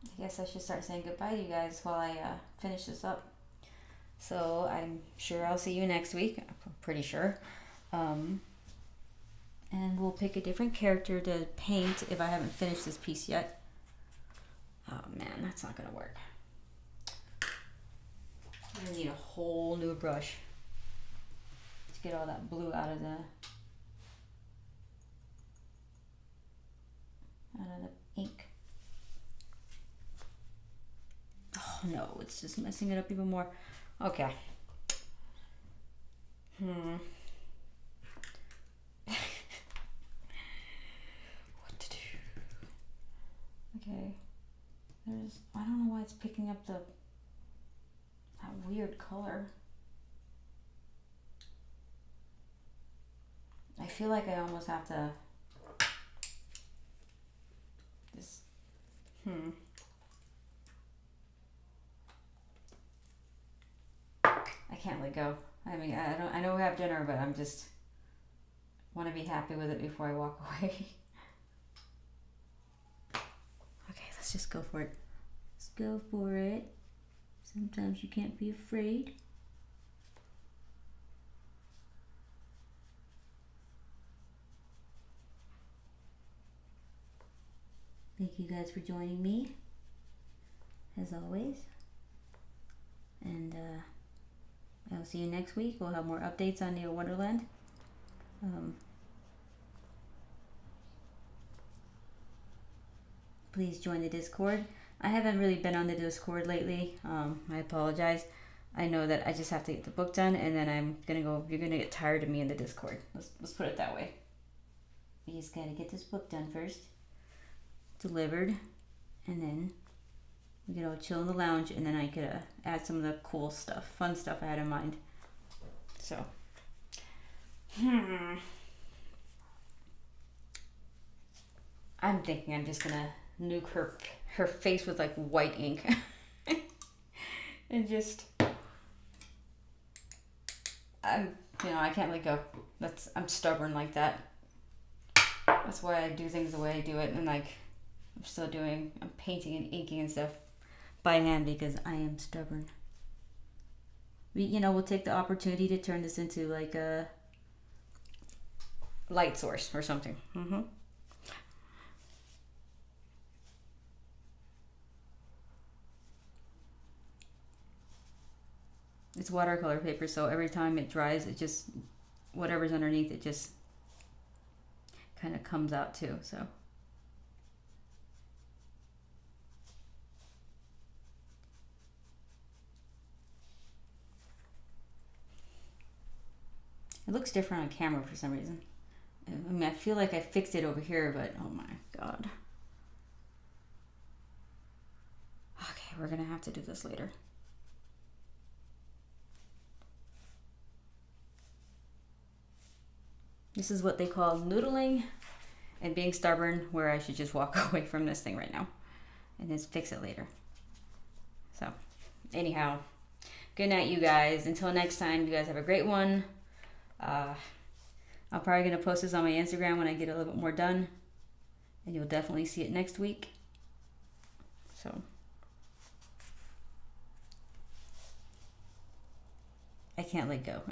I guess I should start saying goodbye to you guys while I finish this up. So I'm sure I'll see you next week. I'm pretty sure. And we'll pick a different character to paint if I haven't finished this piece yet. Oh man, that's not gonna work. I'm gonna need a whole new brush to get all that blue out of the ink. Oh no, it's just messing it up even more. Okay. What to do? Okay. I don't know why it's picking up that weird color. I feel like I almost have to just I can't let go. I mean, I know we have dinner, but I'm just want to be happy with it before I walk away. Okay, let's just go for it. Let's go for it. Sometimes you can't be afraid. Thank you guys for joining me, as always. And I'll see you next week. We'll have more updates on Neo Wonderland. Please join the Discord. I haven't really been on the Discord lately. I apologize. I know that I just have to get the book done, and then you're gonna get tired of me in the Discord. Let's put it that way. We just gotta get this book done first, delivered, and then we could all chill in the lounge, and then I could add some of the cool stuff, fun stuff I had in mind. So, I'm thinking I'm just gonna nuke her face with like white ink, and just I can't let go. I'm stubborn like that. That's why I do things the way I do it, and like I'm painting and inking and stuff by hand because I am stubborn. We'll take the opportunity to turn this into like a light source or something. It's watercolor paper, so every time it dries, it just, whatever's underneath, it just kind of comes out too, so. It looks different on camera for some reason. I mean, I feel like I fixed it over here, but oh my god. Okay, we're gonna have to do this later. This is what they call noodling and being stubborn, where I should just walk away from this thing right now and just fix it later. So, anyhow, good night, you guys. Until next time, you guys have a great one. I'm probably going to post this on my Instagram when I get a little bit more done, and you'll definitely see it next week. So, I can't let go.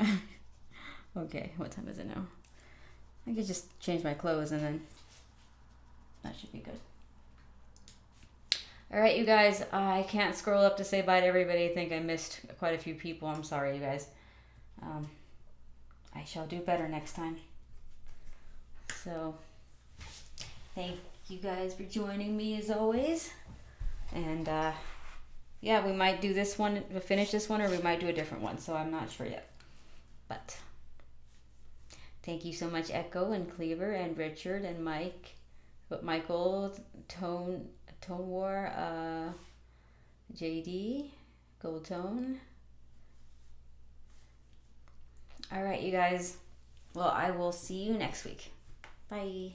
Okay, what time is it now? I could just change my clothes and then that should be good. All right, you guys, I can't scroll up to say bye to everybody. I think I missed quite a few people. I'm sorry, you guys. I shall do better next time. So, thank you guys for joining me as always. And yeah, we might do this one, finish this one, or we might do a different one. So I'm not sure yet. But thank you so much, Echo and Cleaver and Richard and Michael, Tone War, JD, Gold Tone. All right, you guys. Well, I will see you next week. Bye.